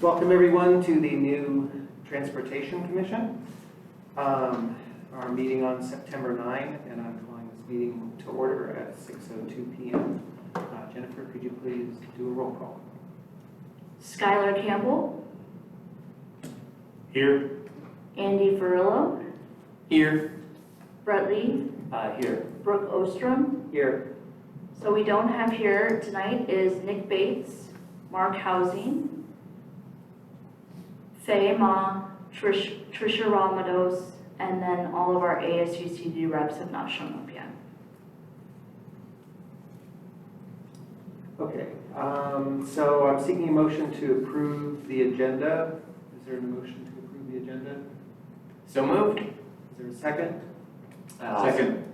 Welcome everyone to the new Transportation Commission. Our meeting on September 9, and I'm calling this meeting to order at 6:02 p.m. Jennifer, could you please do a roll call? Skylar Campbell, Here. Andy Ferrillo, Here. Brett Lee, Here. Brooke Ostrom. Here. So we don't have here tonight is Nick Bates, Mark Housing, Faye Ma, Trisha Ramados, and then all of our ASUCD reps have not shown up yet. Okay, so I'm seeking a motion to approve the agenda. Is there a motion to approve the agenda? So moved. Is there a second? Second.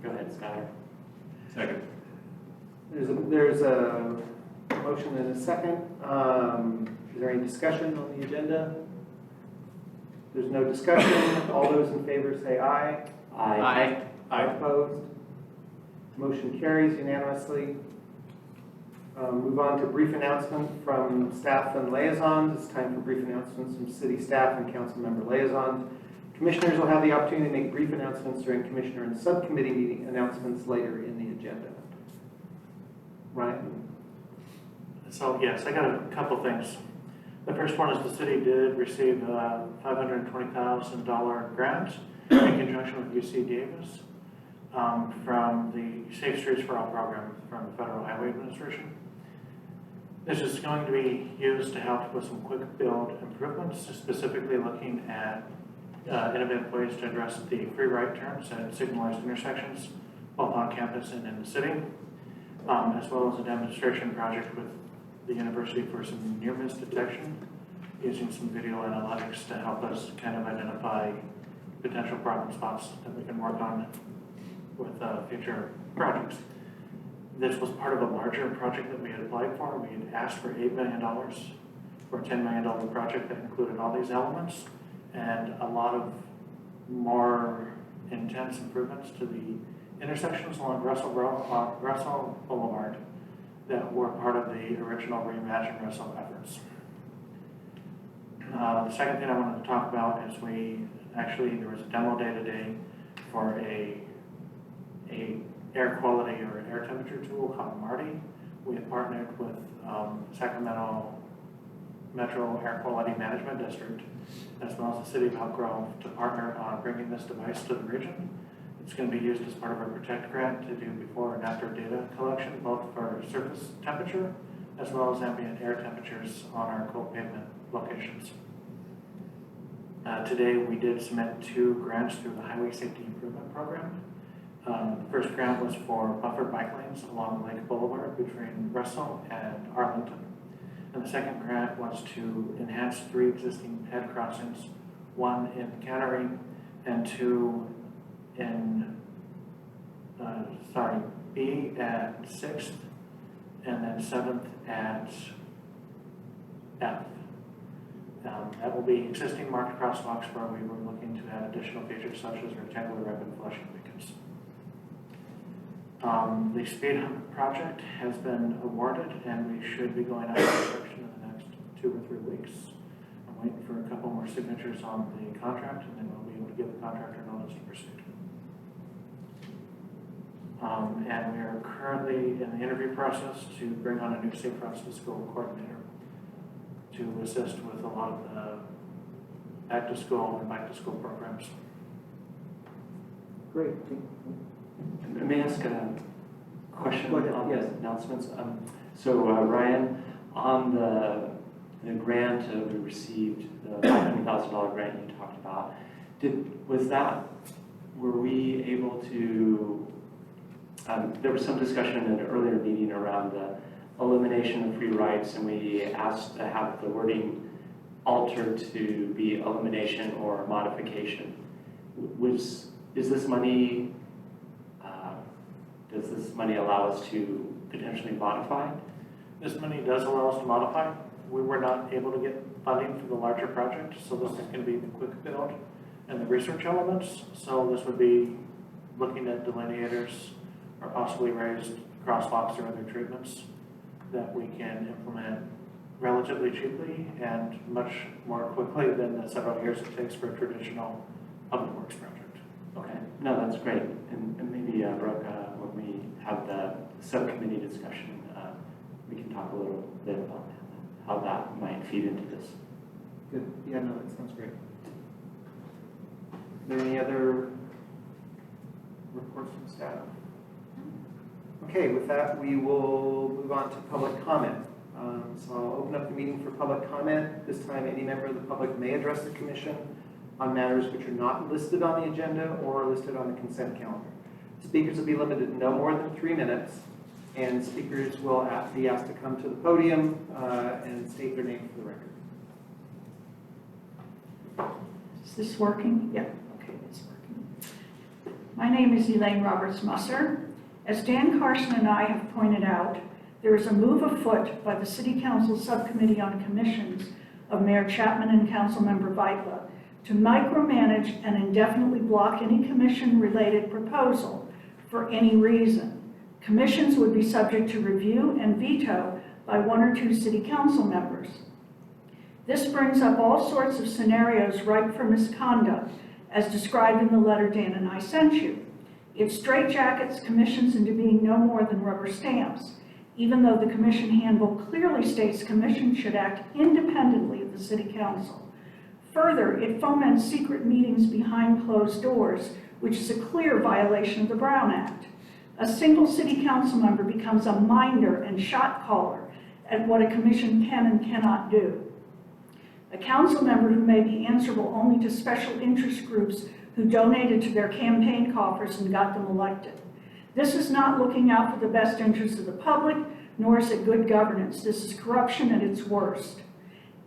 Go ahead, Skylar. Second. There's a motion and a second. Is there any discussion on the agenda? There's no discussion. All those in favor say aye. Aye. Opposed? Motion carries unanimously. Move on to brief announcement from staff and liaisons. It's time for brief announcements from city staff and council member liaisons. Commissioners will have the opportunity to make brief announcements during commissioner and subcommittee meeting announcements later in the agenda. Ryan? So yes, I got a couple things. The first one is the city did receive a $520,000 grant in conjunction with UC Davis from the Safe Streets for All program from the Federal Highway Administration. This is going to be used to help with some quick build improvements, specifically looking at innovative ways to address the free right turns at signalized intersections, both on campus and in the city, as well as a demonstration project with the university for some near miss detection, using some video analytics to help us kind of identify potential problem spots that we can work on with future projects. This was part of a larger project that we had applied for. We had asked for $8 million for a $10 million project that included all these elements and a lot of more intense improvements to the intersections along Russell Boulevard that were part of the original Reimagine Russell efforts. The second thing I wanted to talk about is there was a demo day today for a air quality or an air temperature tool called MARTI. We have partnered with Sacramento Metro Air Quality Management District, as well as the city of Elk Grove, to partner on bringing this device to the region. It's going to be used as part of our PROTECT grant to do before and after data collection, both for surface temperature as well as ambient air temperatures on our cold pavement locations. Today we did submit 2 grants through the Highway Safety Improvement Program. The first grant was for buffer bike lanes along Lake Boulevard between Russell and Arlington. And the second grant was to enhance 3 existing ped crossings, 1 in Cannery and 2 in, B at 6th and then 7th at F. That will be existing marked crosswalks where we were looking to add additional features such as rectangular ribbon flashing beacons. The speed hump project has been awarded and we should be going out of construction in the next 2 or 3 weeks. I'm waiting for a couple more signatures on the contract and then we'll be able to give the contractor notice to proceed. And we are currently in the interview process to bring on a new Safe Routes to School coordinator to assist with a lot of the back to school and back to school programs. Great. May I ask a question Go ahead. on Yes. the announcements? Ryan, on the grant we received, the $500,000 grant you talked about, were we able to, there was some discussion in an earlier meeting around the elimination of free rights, and we asked to have the wording altered to be elimination or modification. Is this money, does this money allow us to potentially modify? This money does allow us to modify. We were not able to get funding for the larger project, so this is going to be the quick build and the research elements. So this would be looking at delineators or possibly raised crosswalks or other treatments that we can implement relatively cheaply and much more quickly than the several years it takes for a traditional public works project. Okay, no, that's great. And maybe, Brooke, when we have the subcommittee discussion, we can talk a little bit about how that might feed into this. Good, yeah, no, that sounds great. Are there any other reports from staff? Okay, with that, we will move on to public comment. So I'll open up the meeting for public comment. This time, any member of the public may address the commission on matters which are not listed on the agenda or listed on the consent calendar. Speakers will be limited to no more than 3 minutes, and speakers will be asked to come to the podium and state their name for the record. Is this working? Yeah, okay, it's working. My name is Elaine Roberts-Musser. As Dan Carson and I have pointed out, there is a move afoot by the City Council Subcommittee on Commissions of Mayor Chapman and Councilmember Vitla to micromanage and indefinitely block any commission-related proposal for any reason. Commissions would be subject to review and veto by 1 or 2 City Council members. This brings up all sorts of scenarios ripe for misconduct, as described in the letter Dan and I sent you. It straitjackets commissions into being no more than rubber stamps, even though the commission handbook clearly states commissions should act independently of the City Council. Further, it foments secret meetings behind closed doors, which is a clear violation of the Brown Act. A single City Council member becomes a minder and shot caller at what a commission can and cannot do. A council member who may be answerable only to special interest groups who donated to their campaign coffers and got them elected. This is not looking out for the best interests of the public, nor is it good governance. This is corruption at its worst.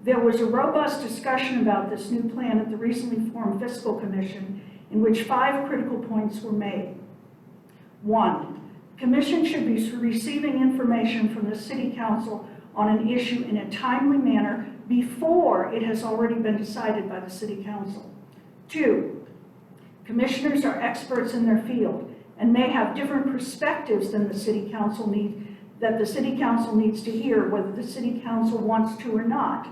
There was a robust discussion about this new plan at the recently formed Fiscal Commission, in which 5 critical points were made. 1, Commission should be receiving information from the City Council on an issue in a timely manner before it has already been decided by the City Council. 2, Commissioners are experts in their field and may have different perspectives than the City Council that the City Council needs to hear, whether the City Council wants to or not.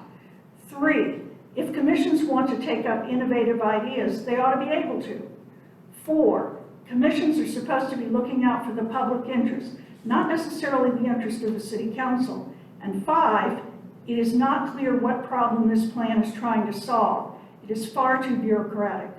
3, if commissions want to take up innovative ideas, they ought to be able to. 4, commissions are supposed to be looking out for the public interest, not necessarily the interest of the City Council. And 5, it is not clear what problem this plan is trying to solve. It is far too bureaucratic.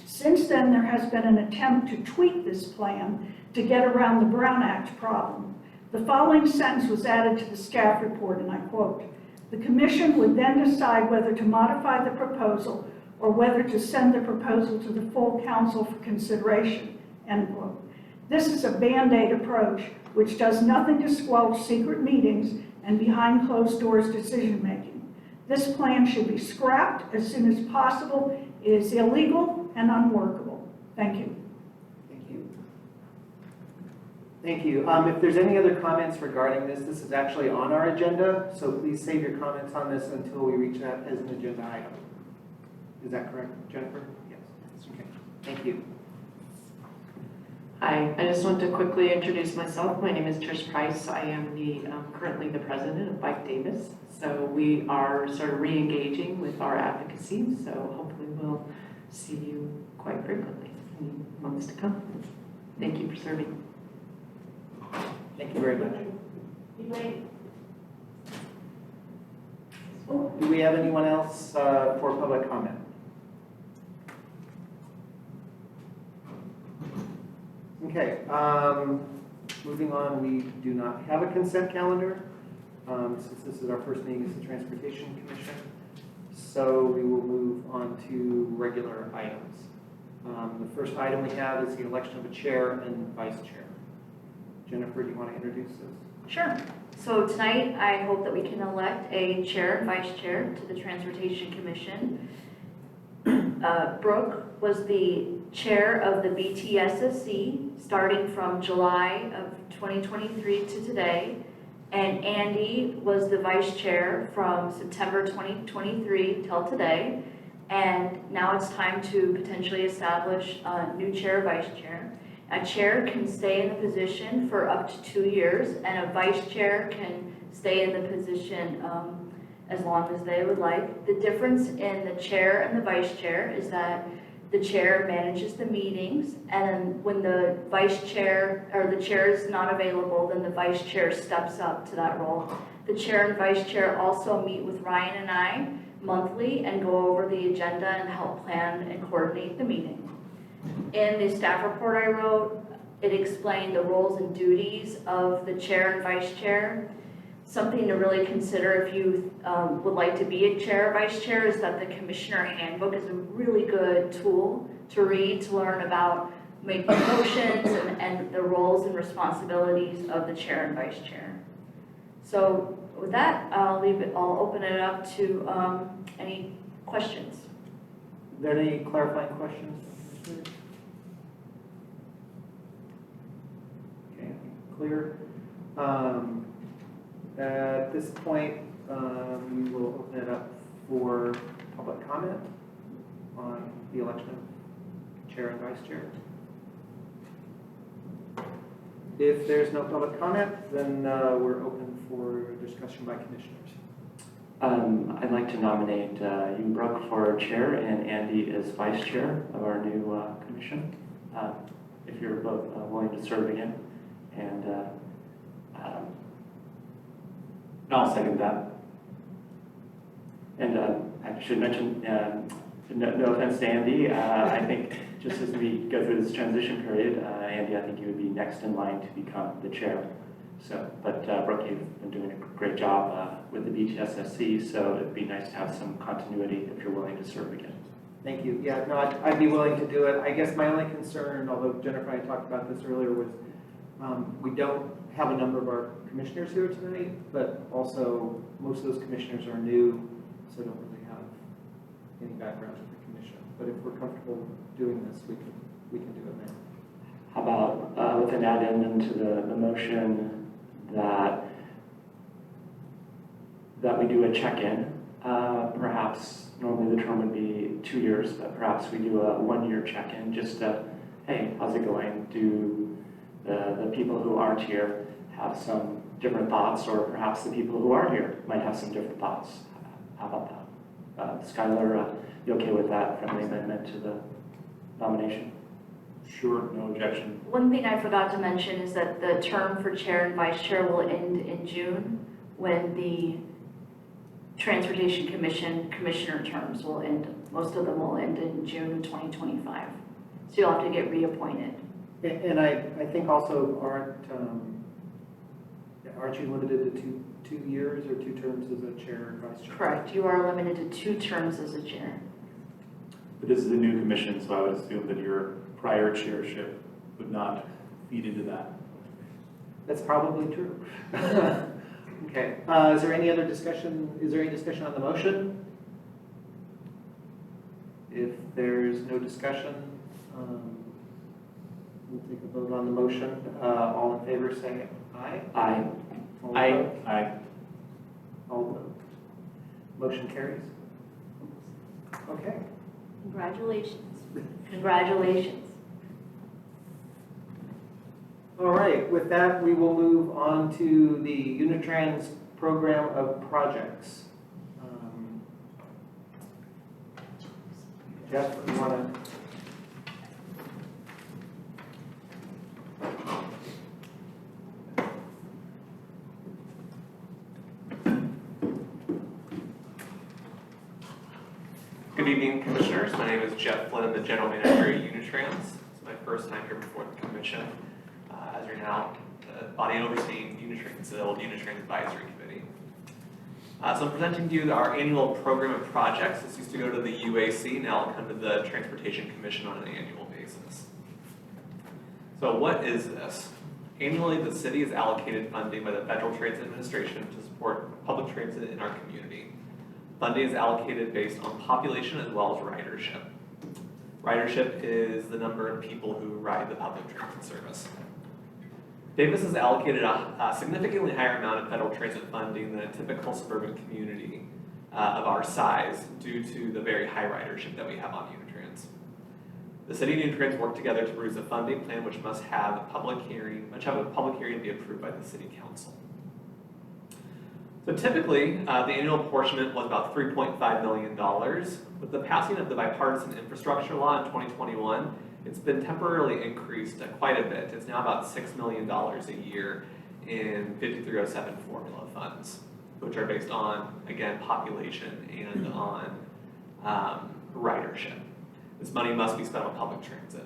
Since then, there has been an attempt to tweak this plan to get around the Brown Act problem. The following sentence was added to the staff report, and I quote, "The commission would then decide whether to modify the proposal or whether to send the proposal to the full council for consideration," end quote. This is a Band-Aid approach which does nothing to squelch secret meetings and behind closed doors decision-making. This plan should be scrapped as soon as possible. It is illegal and unworkable. Thank you. Thank you. Thank you. If there's any other comments regarding this, this is actually on our agenda, so please save your comments on this until we reach that as an agenda item. Is that correct, Jennifer? Yes. Okay. Thank you. Hi, I just want to quickly introduce myself. My name is Trish Price. I am currently the president of Bike Davis. So we are sort of re-engaging with our advocacy. So hopefully we'll see you quite frequently in months to come. Thank you for serving. Thank you very much. Do we have anyone else for public comment? Okay, moving on, we do not have a consent calendar, since this is our first meeting as the Transportation Commission. So we will move on to regular items. The first item we have is the election of a chair and vice chair. Jennifer, do you want to introduce this? Sure. So tonight, I hope that we can elect a chair and vice chair to the Transportation Commission. Brooke was the chair of the BTSSC starting from July of 2023 to today, and Andy was the vice chair from September 2023 till today. And now it's time to potentially establish a new chair, vice chair. A chair can stay in the position for up to 2 years, and a vice chair can stay in the position as long as they would like. The difference in the chair and the vice chair is that the chair manages the meetings, and when the vice chair, or the chair is not available, then the vice chair steps up to that role. The chair and vice chair also meet with Ryan and I monthly and go over the agenda and help plan and coordinate the meeting. In the staff report I wrote, it explained the roles and duties of the chair and vice chair. Something to really consider if you would like to be a chair or vice chair is that the commissioner handbook is a really good tool to read, to learn about making motions and the roles and responsibilities of the chair and vice chair. So with that, I'll open it up to any questions. Are there any clarifying questions? Okay, clear. At this point, we will open it up for public comment on the election of chair and vice chair. If there's no public comment, then we're open for discussion by commissioners. I'd like to nominate you, Brooke, for chair and Andy as vice chair of our new commission, if you're both willing to serve again. And I'll second that. And I should mention, no offense to Andy, I think just as we go through this transition period, Andy, I think you would be next in line to become the chair. So, but Brooke, you've been doing a great job with the BTSSC, so it'd be nice to have some continuity if you're willing to serve again. Thank you. Yeah, no, I'd be willing to do it. I guess my only concern, although Jennifer and I talked about this earlier, was we don't have a number of our commissioners here tonight, but also most of those commissioners are new, so don't really have any background with the commission. But if we're comfortable doing this, we can do it now. How about with an addendum to the motion that we do a check-in? Perhaps normally the term would be 2 years, but perhaps we do a 1-year check-in just to, hey, how's it going? Do the people who aren't here have some different thoughts, or perhaps the people who are here might have some different thoughts? How about that? Skylar, you okay with that friendly amendment to the nomination? Sure, no objection. One thing I forgot to mention is that the term for chair and vice chair will end in June, when the Transportation Commission commissioner terms will end. Most of them will end in June of 2025. So you'll have to get reappointed. And I think also aren't you limited to two years or 2 terms as a chair and vice chair? Correct. You are limited to 2 terms as a chair. But this is a new commission, so I would assume that your prior chairship would not feed into that. That's probably true. Okay. Is there any other discussion? Is there any discussion on the motion? If there's no discussion, we'll take a vote on the motion. All in favor, say aye. Aye. All Aye. opposed? Aye. All opposed? Motion carries. Okay. Congratulations. Congratulations. All right, with that, we will move on to the Unitrans program of projects. Jeff, you want to? Good evening, Commissioners. My name is Jeff Flynn, the General Manager at Unitrans. It's my first time here before the Commission. As you're now the body overseeing Unitrans, the old Unitrans Advisory Committee. So I'm presenting to you our annual program of projects. This used to go to the UAC, now it'll come to the Transportation Commission on an annual basis. So what is this? Annually, the city is allocated funding by the Federal Transit Administration to support public transit in our community. Funding is allocated based on population as well as ridership. Ridership is the number of people who ride the public transit service. Davis has allocated a significantly higher amount of federal transit funding than a typical suburban community of our size due to the very high ridership that we have on Unitrans. The city and Unitrans work together to produce a funding plan which must have a public hearing and be approved by the city council. But typically, the annual apportionment was about $3.5 million. With the passing of the bipartisan infrastructure law in 2021, it's been temporarily increased quite a bit. It's now about $6 million a year in 5307 formula funds, which are based on, again, population and on ridership. This money must be spent on public transit.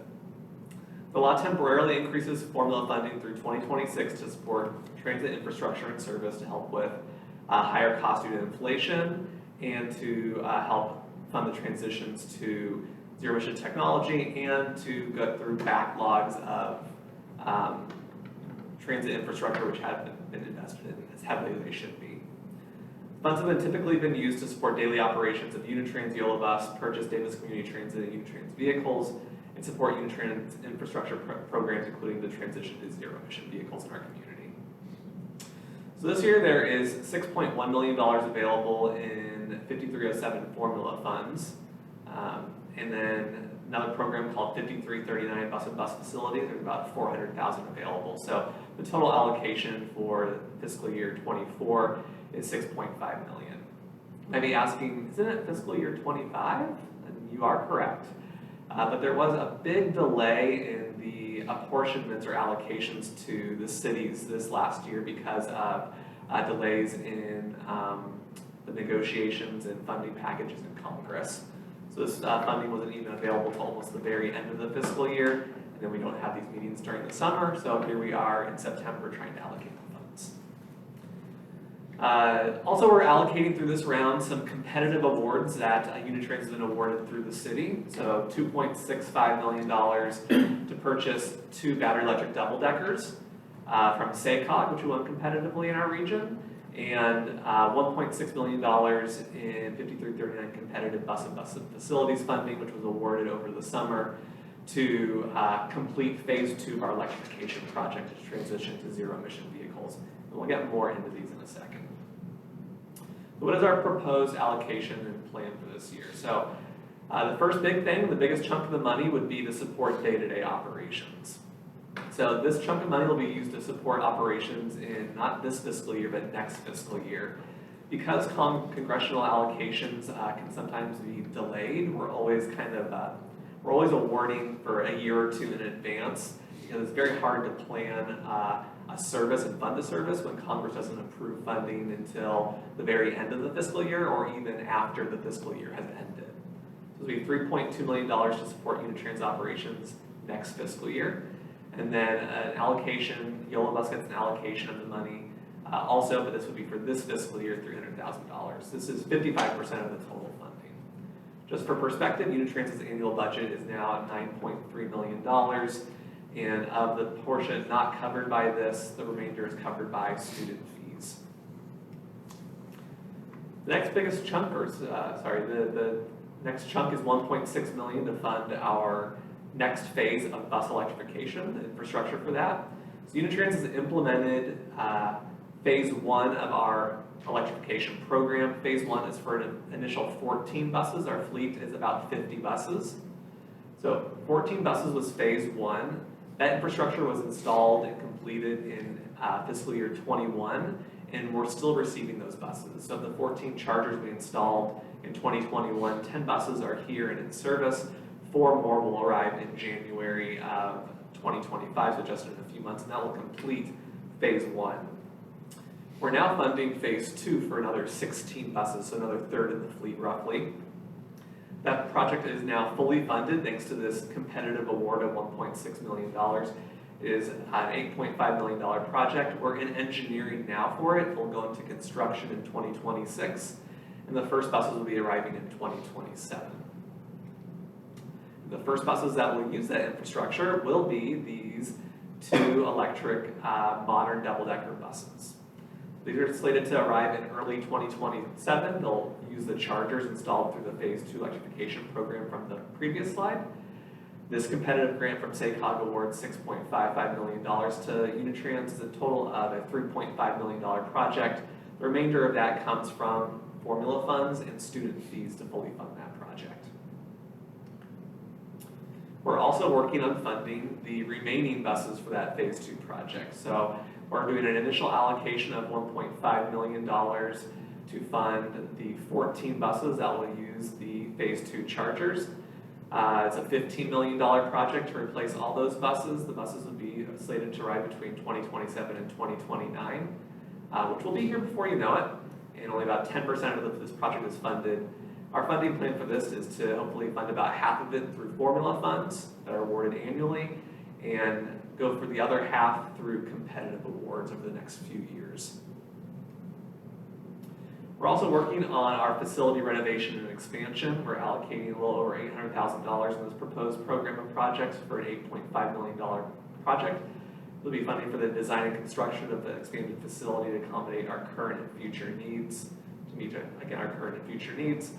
The law temporarily increases formula funding through 2026 to support transit infrastructure and service to help with higher cost due to inflation and to help fund the transitions to zero emission technology and to go through backlogs of transit infrastructure which haven't been invested in as heavily as they should be. Funds have typically been used to support daily operations of Unitrans, Yola Bus, purchase Davis Community Transit and Unitrans vehicles, and support Unitrans infrastructure programs, including the transition to zero emission vehicles in our community. So this year there is $6.1 million available in 5307 formula funds, and then another program called 5339 Bus and Bus Facility. There's about $400,000 available. So the total allocation for fiscal year 24 is $6.5 million. You might be asking, isn't it fiscal year 25? And you are correct. But there was a big delay in the apportionments or allocations to the cities this last year because of delays in the negotiations and funding packages in Congress. So this funding wasn't even available until almost the very end of the fiscal year, and then we don't have these meetings during the summer, so here we are in September trying to allocate the funds. Also, we're allocating through this round some competitive awards that Unitrans has been awarded through the city. So $2.65 million to purchase 2 battery electric double-deckers from SACOG, which we won competitively in our region, and $1.6 million in 5339 competitive bus and bus facilities funding, which was awarded over the summer to complete phase 2 of our electrification project to transition to zero emission vehicles. And we'll get more into these in a second. So what is our proposed allocation and plan for this year? So the first big thing, the biggest chunk of the money would be to support day-to-day operations. So this chunk of money will be used to support operations in not this fiscal year, but next fiscal year. Because congressional allocations can sometimes be delayed, we're always awarding for a year or two in advance, because it's very hard to plan a service and fund a service when Congress doesn't approve funding until the very end of the fiscal year or even after the fiscal year has ended. So it'll be $3.2 million to support Unitrans operations next fiscal year. And then an allocation, Yola Bus gets an allocation of the money also, but this would be for this fiscal year, $300,000. This is 55% of the total funding. Just for perspective, Unitrans' annual budget is now at $9.3 million, and of the portion not covered by this, the remainder is covered by student fees. The next biggest chunk, the next chunk is $1.6 million to fund our next phase of bus electrification, the infrastructure for that. So Unitrans has implemented phase 1 of our electrification program. Phase 1 is for an initial 14 buses. Our fleet is about 50 buses. So 14 buses was phase 1. That infrastructure was installed and completed in fiscal year 21, and we're still receiving those buses. So the 14 chargers we installed in 2021, 10 buses are here and in service. 4 more will arrive in January of 2025, so just in a few months, and that will complete phase 1. We're now funding phase 2 for another 16 buses, so another third of the fleet roughly. That project is now fully funded thanks to this competitive award of $1.6 million. It is an $8.5 million project. We're in engineering now for it. We'll go into construction in 2026, and the first buses will be arriving in 2027. The first buses that will use that infrastructure will be these 2 electric modern double-decker buses. These are slated to arrive in early 2027. They'll use the chargers installed through the phase 2 electrification program from the previous slide. This competitive grant from SACOG awards $6.55 million to Unitrans. It's a total of a $3.5 million project. The remainder of that comes from formula funds and student fees to fully fund that project. We're also working on funding the remaining buses for that phase 2 project. So We're doing an initial allocation of $1.5 million to fund the 14 buses that will use the Phase 2 chargers. It's a $15 million project to replace all those buses. The buses would be slated to ride between 2027 and 2029, which will be here before you know it, and only about 10% of this project is funded. Our funding plan for this is to hopefully fund about half of it through formula funds that are awarded annually, and go for the other half through competitive awards over the next few years. We're also working on our facility renovation and expansion. We're allocating a little over $800,000 in this proposed program of projects for an $8.5 million project. We'll be funding for the design and construction of the expanded facility to accommodate our current and future needs, to meet, again, our current and future needs.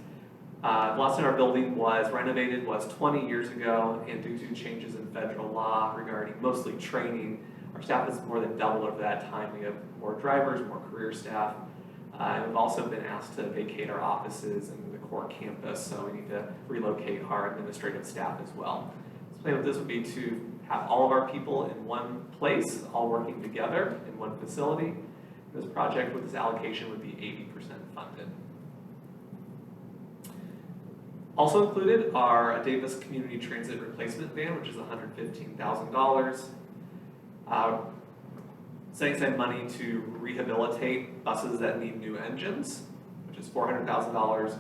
The last time our building was renovated was 20 years ago, and due to changes in federal law regarding mostly training, our staff has more than doubled over that time. We have more drivers, more career staff, and we've also been asked to vacate our offices and the core campus, so we need to relocate our administrative staff as well. So the plan with this would be to have all of our people in one place, all working together in one facility. This project with this allocation would be 80% funded. Also included are a Davis Community Transit Replacement Van, which is $115,000. Setting aside money to rehabilitate buses that need new engines, which is $400,000,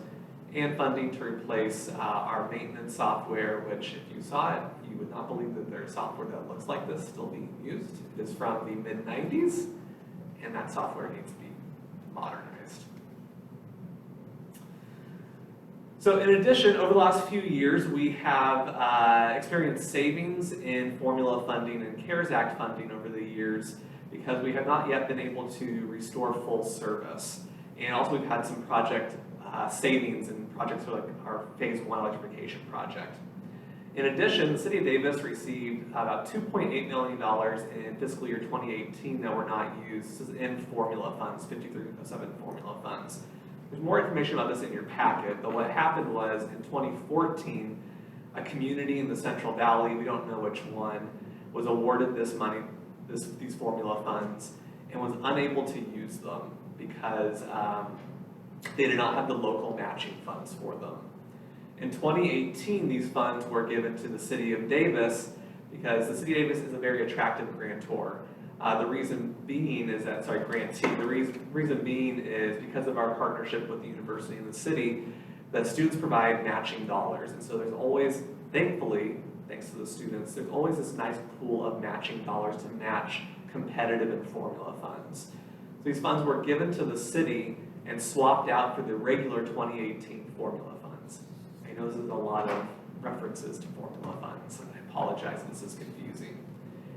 and funding to replace our maintenance software, which if you saw it, you would not believe that there's software that looks like this still being used. It is from the mid-90s, and that software needs to be modernized. So in addition, over the last few years, we have experienced savings in formula funding and CARES Act funding over the years because we have not yet been able to restore full service. And also we've had some project savings in projects like our Phase 1 electrification project. In addition, the City of Davis received about $2.8 million in fiscal year 2018 that were not used. This is in formula funds, 5307 formula funds. There's more information about this in your packet, but what happened was in 2014, a community in the Central Valley, we don't know which one, was awarded this money, these formula funds, and was unable to use them because they did not have the local matching funds for them. In 2018, these funds were given to the City of Davis because the City of Davis is a very attractive grantor. The reason being is that, grantee. The reason being is because of our partnership with the university and the city, that students provide matching dollars. And so there's always, thankfully, thanks to the students, there's always this nice pool of matching dollars to match competitive and formula funds. So these funds were given to the city and swapped out for the regular 2018 formula funds. I know this is a lot of references to formula funds, and I apologize if this is confusing.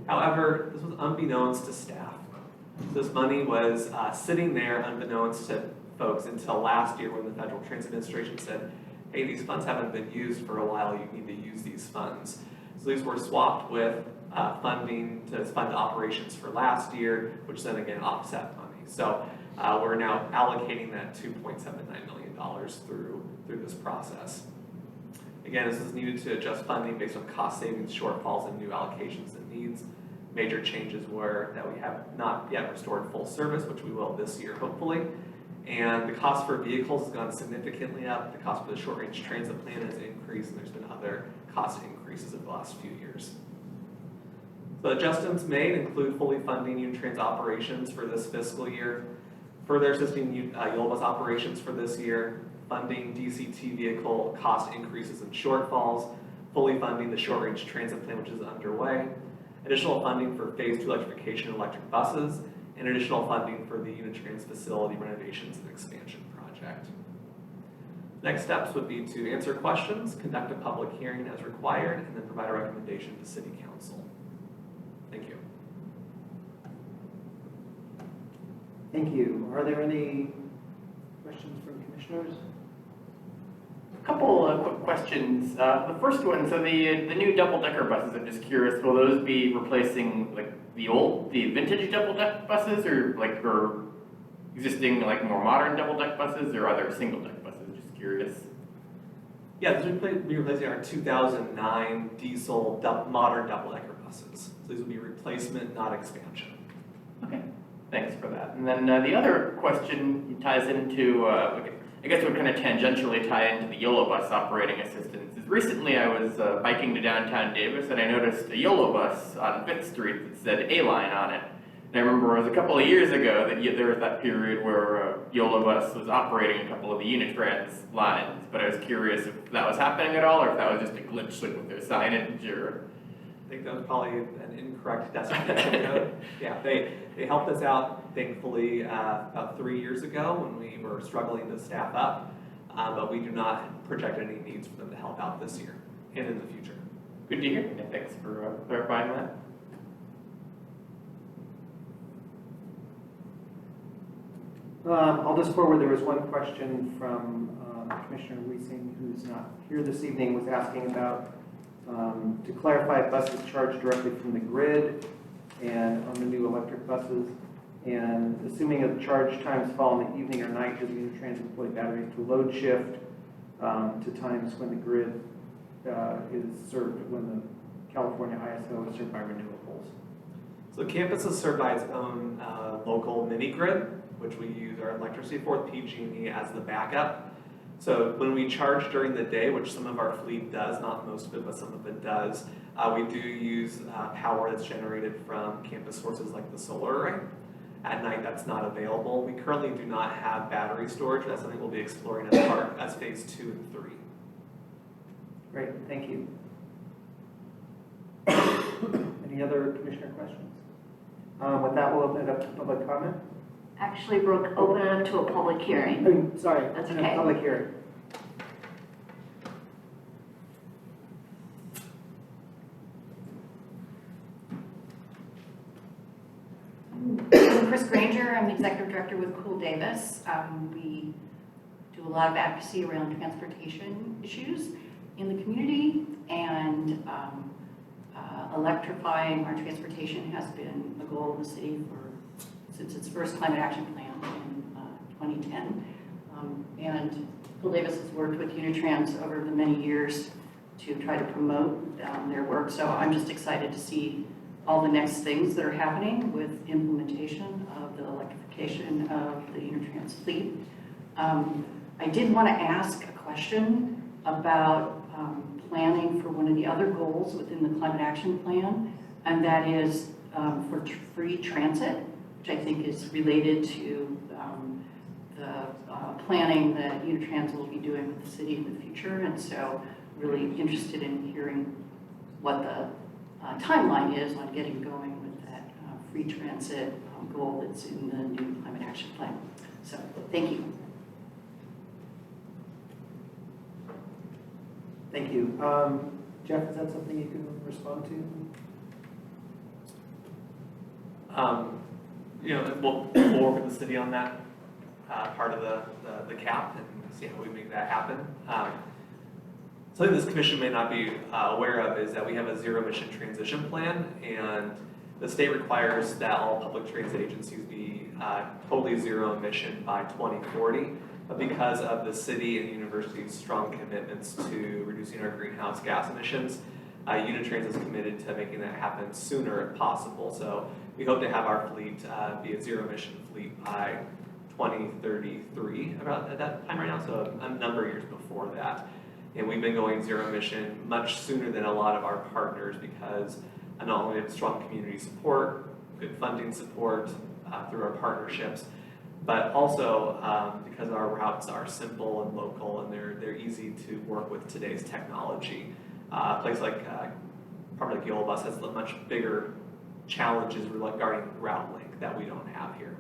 However, this was unbeknownst to staff. This money was sitting there unbeknownst to folks until last year when the Federal Transit Administration said, hey, these funds haven't been used for a while, you need to use these funds. So these were swapped with funding to fund operations for last year, which then again offset money. So we're now allocating that $2.79 million through this process. Again, this is needed to adjust funding based on cost savings, shortfalls, and new allocations and needs. Major changes were that we have not yet restored full service, which we will this year, hopefully. And the cost for vehicles has gone significantly up. The cost for the short-range transit plan has increased, and there's been other cost increases over the last few years. So adjustments made include fully funding Unitrans operations for this fiscal year, further assisting Yellow Bus operations for this year, funding DCT vehicle cost increases and shortfalls, fully funding the short-range transit plan, which is underway, additional funding for Phase 2 electrification and electric buses, and additional funding for the Unitrans facility renovations and expansion project. Next steps would be to answer questions, conduct a public hearing as required, and then provide a recommendation to City Council. Thank you. Thank you. Are there any questions from commissioners? A couple of quick questions. The first one, so the new double-decker buses, I'm just curious, will those be replacing like the vintage double-deck buses, or existing like more modern double-deck buses, or other single-deck buses? Just curious. Yeah, this would be replacing our 2009 diesel modern double-decker buses. So these would be replacement, not expansion. Okay. Thanks for that. And then the other question ties into, I guess it would kind of tangentially tie into the YOLO bus operating assistance. Is recently I was biking to downtown Davis and I noticed a YOLO bus on 5th Street that said A-Line on it. And I remember it was a couple of years ago that there was that period where YOLO bus was operating a couple of the Unitrans lines, but I was curious if that was happening at all or if that was just a glitch with their signage or... I think that was probably an incorrect destination code. Yeah, they helped us out, thankfully, about 3 years ago when we were struggling to staff up, but we do not project any needs for them to help out this year and in the future. Good to hear. And thanks for clarifying that. I'll just forward, there was one question from Commissioner Wiesing, who's not here this evening, was asking about, to clarify, buses charged directly from the grid and on the new electric buses. And assuming that the charge times fall in the evening or night, does Unitrans employ batteries to load shift to times when the grid is served, when the California ISO is served by renewables? So campus is served by its own local mini grid, which we use our electricity for, PG&E as the backup. So when we charge during the day, which some of our fleet does, not most of it, but some of it does, we do use power that's generated from campus sources like the solar array. At night, that's not available. We currently do not have battery storage. That's something we'll be exploring as phase 2 and 3. Great, thank you. Any other commissioner questions? With that, we'll open it up to public comment. Actually, Brooke, open it up to a public hearing. Sorry, That's in a okay. public hearing. I'm Chris Granger. I'm the executive director with Cool Davis. We do a lot of advocacy around transportation issues in the community, and electrifying our transportation has been a goal of the city since its first climate action plan in 2010. And Cool Davis has worked with Unitrans over the many years to try to promote their work. So I'm just excited to see all the next things that are happening with implementation of the electrification of the Unitrans fleet. I did want to ask a question about planning for one of the other goals within the Climate Action Plan, and that is for free transit, which I think is related to the planning that Unitrans will be doing with the city in the future. And so really interested in hearing what the timeline is on getting going with that free transit goal that's in the new Climate Action Plan. So thank you. Thank you. Jeff, is that something you can respond to? We'll work with the city on that part of the cap and see how we make that happen. Something this commission may not be aware of is that we have a zero emission transition plan, and the state requires that all public transit agencies be totally zero emission by 2040. But because of the city and university's strong commitments to reducing our greenhouse gas emissions, Unitrans is committed to making that happen sooner if possible. So we hope to have our fleet be a zero emission fleet by 2033, about at that time right now, so a number of years before that. And we've been going zero emission much sooner than a lot of our partners because not only have strong community support, good funding support through our partnerships, but also because our routes are simple and local and they're easy to work with today's technology. A place like probably like YOLO Bus has much bigger challenges regarding route length that we don't have here.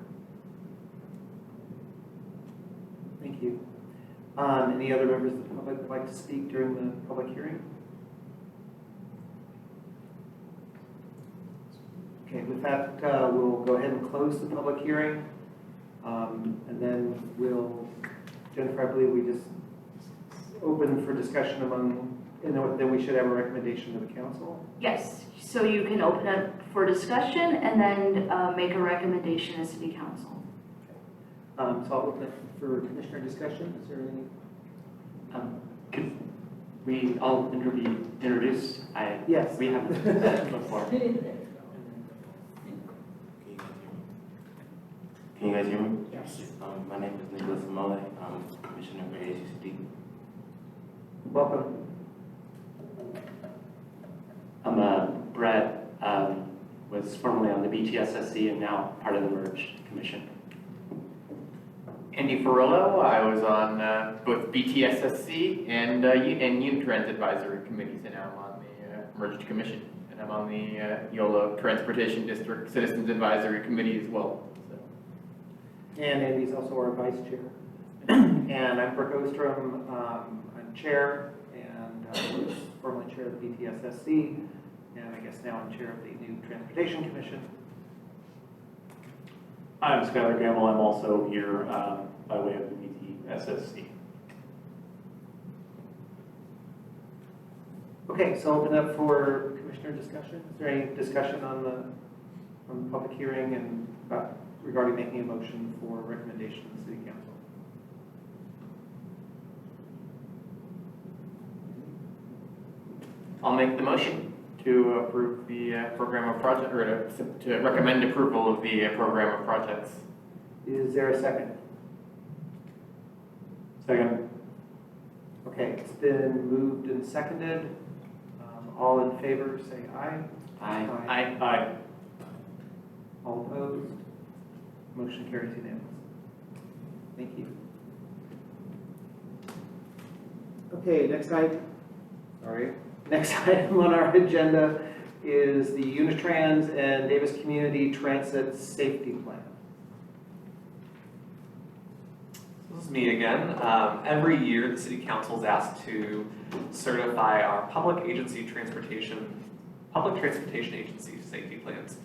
Thank you. Any other members of the public would like to speak during the public hearing? Okay, with that, we'll go ahead and close the public hearing. And then Jennifer, I believe we just open for discussion and then we should have a recommendation to the council. Yes, so you can open up for discussion and then make a recommendation to city council. So I'll open it for commissioner discussion. Is there any? Could we all introduce? Yes. We haven't before. guys hear me? Yes. My name is Nicholas Amole. I'm Commissioner for ACCD. Welcome. I'm Brett, was formerly on the BTSSC and now part of the Merge Commission. Andy Ferrillo, I was on both BTSSC and Unitrans Advisory Committees, and now I'm on the Merged Commission. And I'm on the YOLO Transportation District Citizens Advisory Committee as well. So. And Andy's also our vice chair. And I'm Brooke Ostrom. I'm chair and was formerly chair of the BTSSC. And I guess now I'm chair of the new Transportation Commission. I'm Skylar Gamble. I'm also here by way of the BTSSC. Okay, so open up for commissioner discussion. Is there any discussion on the public hearing and regarding making a motion for recommendation to the city council? I'll make the motion to approve the program of project, or to recommend approval of the program of projects. Is there a second? Second. Okay, it's been moved and seconded. All in favor, say aye. Aye. Aye. All opposed? Motion carries unanimously. Thank you. Okay, next item on our agenda is the Unitrans and Davis Community Transit Safety Plan. This is me again. Every year, the City Council is asked to certify our public transportation agency safety plans.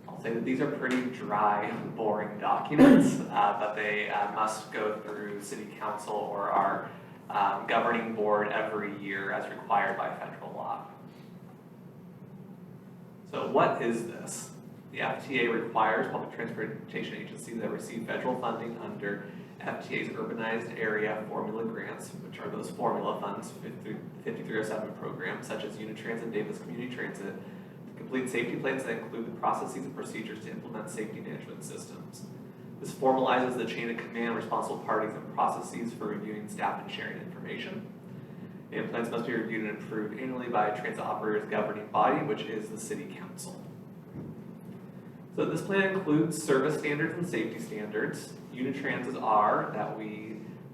I'll say that these are pretty dry and boring documents, but they must go through City Council or our governing board every year as required by federal law. So what is this? The FTA requires public transportation agencies that receive federal funding under FTA's Urbanized Area Formula Grants, which are those formula funds, 5307 programs, such as Unitrans and Davis Community Transit, to complete safety plans that include the processes and procedures to implement safety management systems. This formalizes the chain of command, responsible parties, and processes for reviewing staff and sharing information. And plans must be reviewed and approved annually by a transit operator's governing body, which is the City Council. So this plan includes service standards and safety standards. Unitrans's are that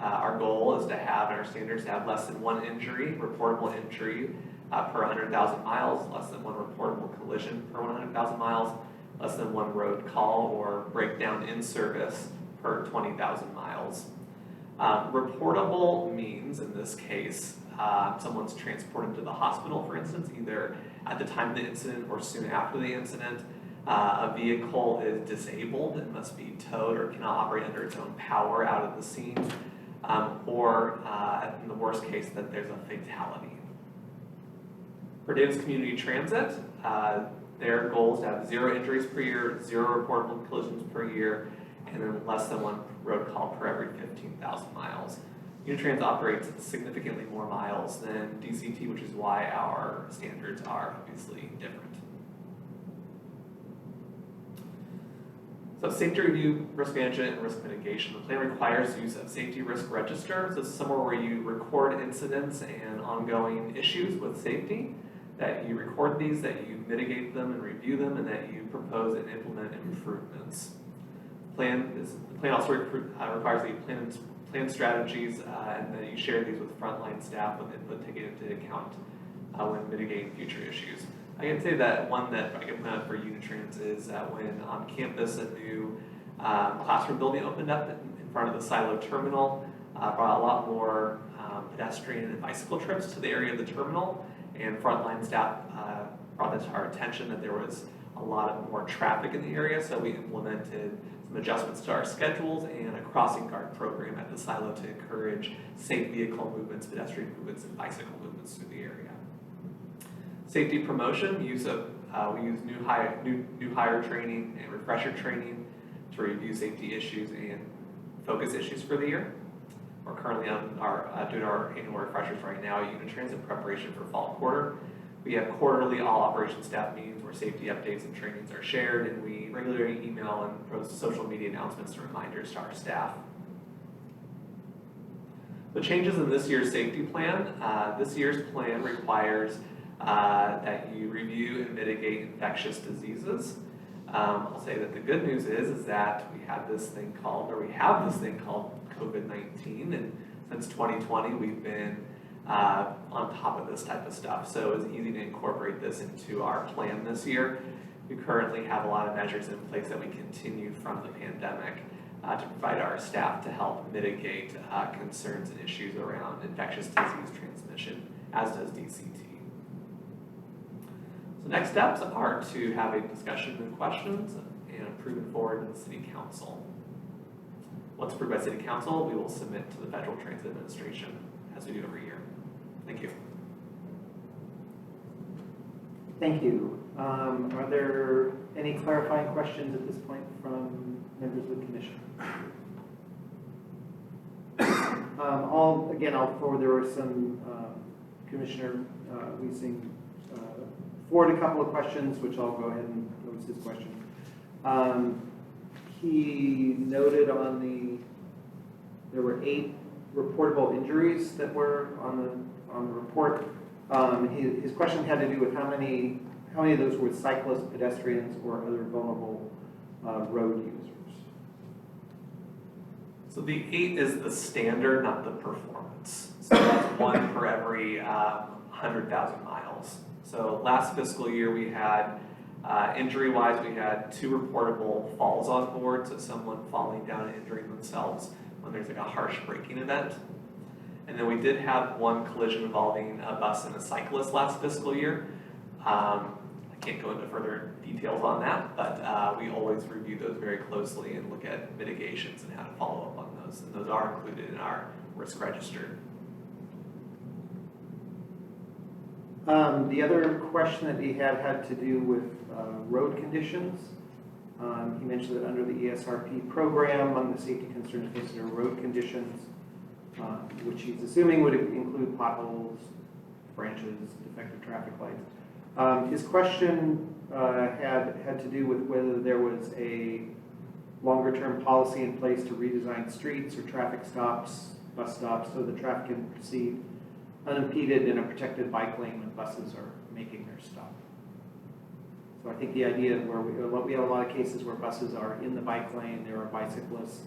our goal is to have, and our standards to have less than one injury, reportable injury per 100,000 miles, less than one reportable collision per 100,000 miles, less than one road call or breakdown in service per 20,000 miles. Reportable means, in this case, someone's transported to the hospital, for instance, either at the time of the incident or soon after the incident. A vehicle is disabled and must be towed or cannot operate under its own power out of the scene, or in the worst case, that there's a fatality. For Davis Community Transit, their goal is to have 0 injuries per year, 0 reportable collisions per year, and then less than one road call per every 15,000 miles. Unitrans operates significantly more miles than DCT, which is why our standards are obviously different. So safety review, risk management, and risk mitigation. The plan requires use of safety risk register. So this is somewhere where you record incidents and ongoing issues with safety, that you record these, that you mitigate them and review them, and that you propose and implement improvements. The plan also requires that you plan strategies and that you share these with frontline staff with input taken into account when mitigating future issues. I can say that one that I can plan for Unitrans is that when on campus a new classroom building opened up in front of the Silo terminal, brought a lot more pedestrian and bicycle trips to the area of the terminal, and frontline staff brought this to our attention that there was a lot more traffic in the area, so we implemented some adjustments to our schedules and a crossing guard program at the Silo to encourage safe vehicle movements, pedestrian movements, and bicycle movements through the area. Safety promotion, we use new hire training and refresher training to review safety issues and focus issues for the year. We're currently doing our annual refreshers right now at Unitrans in preparation for fall quarter. We have quarterly all operations staff meetings where safety updates and trainings are shared, and we regularly email and post social media announcements and reminders to our staff. The changes in this year's safety plan. This year's plan requires that you review and mitigate infectious diseases. I'll say that the good news is that we have this thing called COVID-19, and since 2020 we've been on top of this type of stuff. So it's easy to incorporate this into our plan this year. We currently have a lot of measures in place that we continue from the pandemic to provide our staff to help mitigate concerns and issues around infectious disease transmission, as does DCT. So next steps are to have a discussion and questions and approve it forward to the City Council. Once approved by City Council, we will submit to the Federal Transit Administration, as we do every year. Thank you. Thank you. Are there any clarifying questions at this point from members of the commission? I'll forward, there were some, Commissioner Wiesing forwarded a couple of questions, which I'll go ahead and notice his question. He noted there were 8 reportable injuries that were on the report. His question had to do with how many of those were cyclists, pedestrians, or other vulnerable road users. So the 8 is the standard, not the performance. So that's 1 for every 100,000 miles. So last fiscal year we had, injury-wise, we had 2 reportable falls on board, so someone falling down and injuring themselves when there's like a harsh braking event. And then we did have 1 collision involving a bus and a cyclist last fiscal year. I can't go into further details on that, but we always review those very closely and look at mitigations and how to follow up on those. And those are included in our risk register. The other question that he had to do with road conditions. He mentioned that under the ESRP program, among the safety concerns consider road conditions, which he's assuming would include potholes, branches, defective traffic lights. His question had to do with whether there was a longer-term policy in place to redesign streets or traffic stops, bus stops, so the traffic can proceed unimpeded in a protected bike lane when buses are making their stop. So I think the idea where we have a lot of cases where buses are in the bike lane, there are bicyclists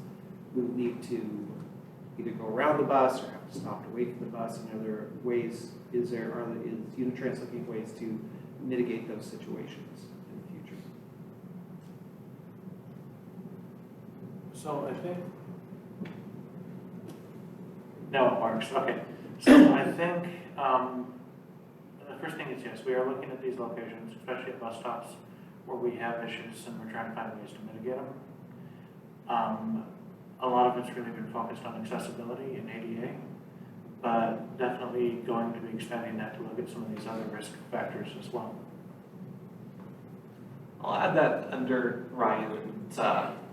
who need to either go around the bus or have to stop to wait for the bus, and other ways is Unitrans looking at ways to mitigate those situations in the future? So I think, now it marks, okay. So I think the first thing is, yes, we are looking at these locations, especially at bus stops, where we have issues and we're trying to find ways to mitigate them. A lot of it's really been focused on accessibility and ADA, but definitely going to be expanding that to look at some of these other risk factors as well. I'll add that under Ryan's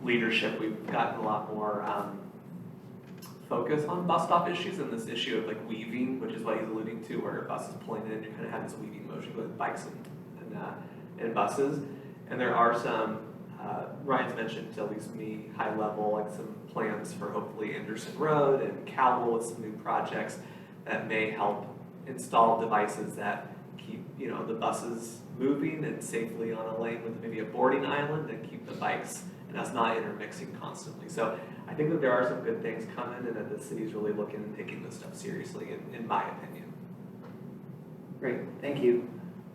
leadership, we've gotten a lot more focus on bus stop issues and this issue of like weaving, which is what he's alluding to, where a bus is pulling in, you kind of have this weaving motion with bikes and buses. And there are some, Ryan's mentioned, to at least me, high level, like some plans for hopefully Anderson Road and Cowell with some new projects that may help install devices that keep, the buses moving and safely on a lane with maybe a boarding island and keep the bikes and us not intermixing constantly. So I think that there are some good things coming and that the city's really looking and taking this stuff seriously, in my opinion. Great, thank you.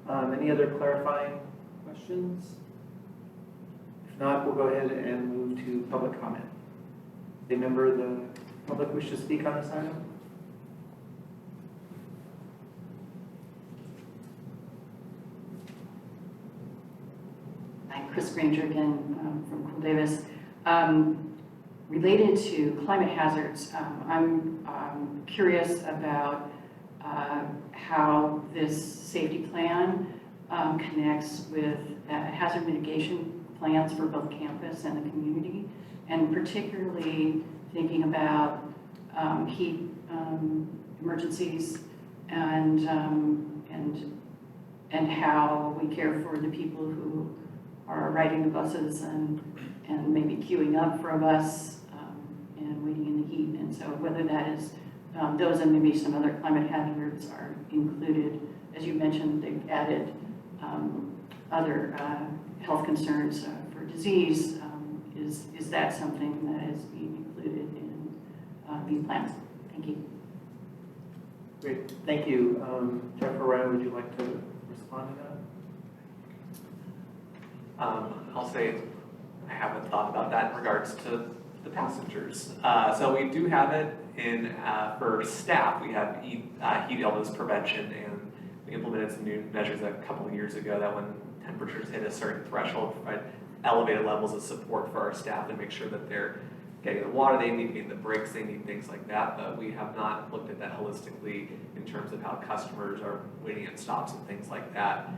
Any other clarifying questions? If not, we'll go ahead and move to public comment. A member of the public wish to speak on this item? I'm Chris Granger again from Cool Davis. Related to climate hazards, I'm curious about how this safety plan connects with hazard mitigation plans for both campus and the community, and particularly thinking about heat emergencies and and how we care for the people who are riding the buses and maybe queuing up for a bus and waiting in the heat. And so whether that is those and maybe some other climate hazards are included. As you mentioned, they've added other health concerns for disease. Is that something that is being included in these plans? Thank you. Great, thank you. Jeff or Ryan, would you like to respond to that? I'll say I haven't thought about that in regards to the passengers. So we do have it in, for staff, we have heat illness prevention, and we implemented some new measures a couple of years ago that when temperatures hit a certain threshold, provide elevated levels of support for our staff and make sure that they're getting the water they need, getting the breaks they need, things like that. But we have not looked at that holistically in terms of how customers are waiting at stops and things like that.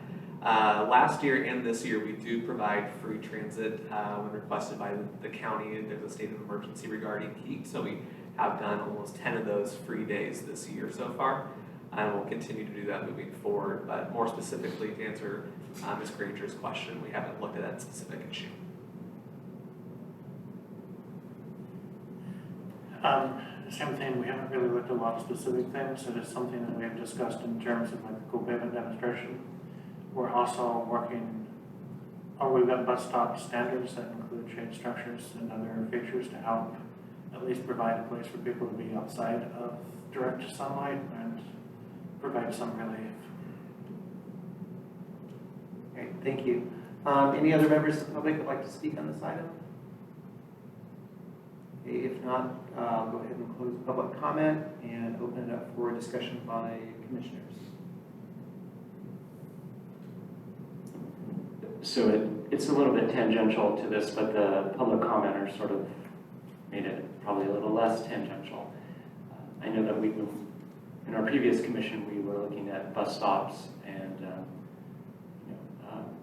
Last year and this year, we do provide free transit when requested by the county. There's a state of emergency regarding heat, so we have done almost 10 of those free days this year so far. And we'll continue to do that moving forward. But more specifically, to answer Ms. Granger's question, we haven't looked at that specific issue. Same thing, we haven't really looked at a lot of specific things. It is something that we have discussed in terms of like the cool pavement demonstration. We're also working, or we've got bus stop standards that include shade structures and other features to help at least provide a place for people to be outside of direct sunlight and provide some relief. Great, thank you. Any other members of the public would like to speak on this item? Okay, if not, I'll go ahead and close public comment and open it up for discussion by commissioners. So it's a little bit tangential to this, but the public commenter sort of made it probably a little less tangential. I know that in our previous commission, we were looking at bus stops and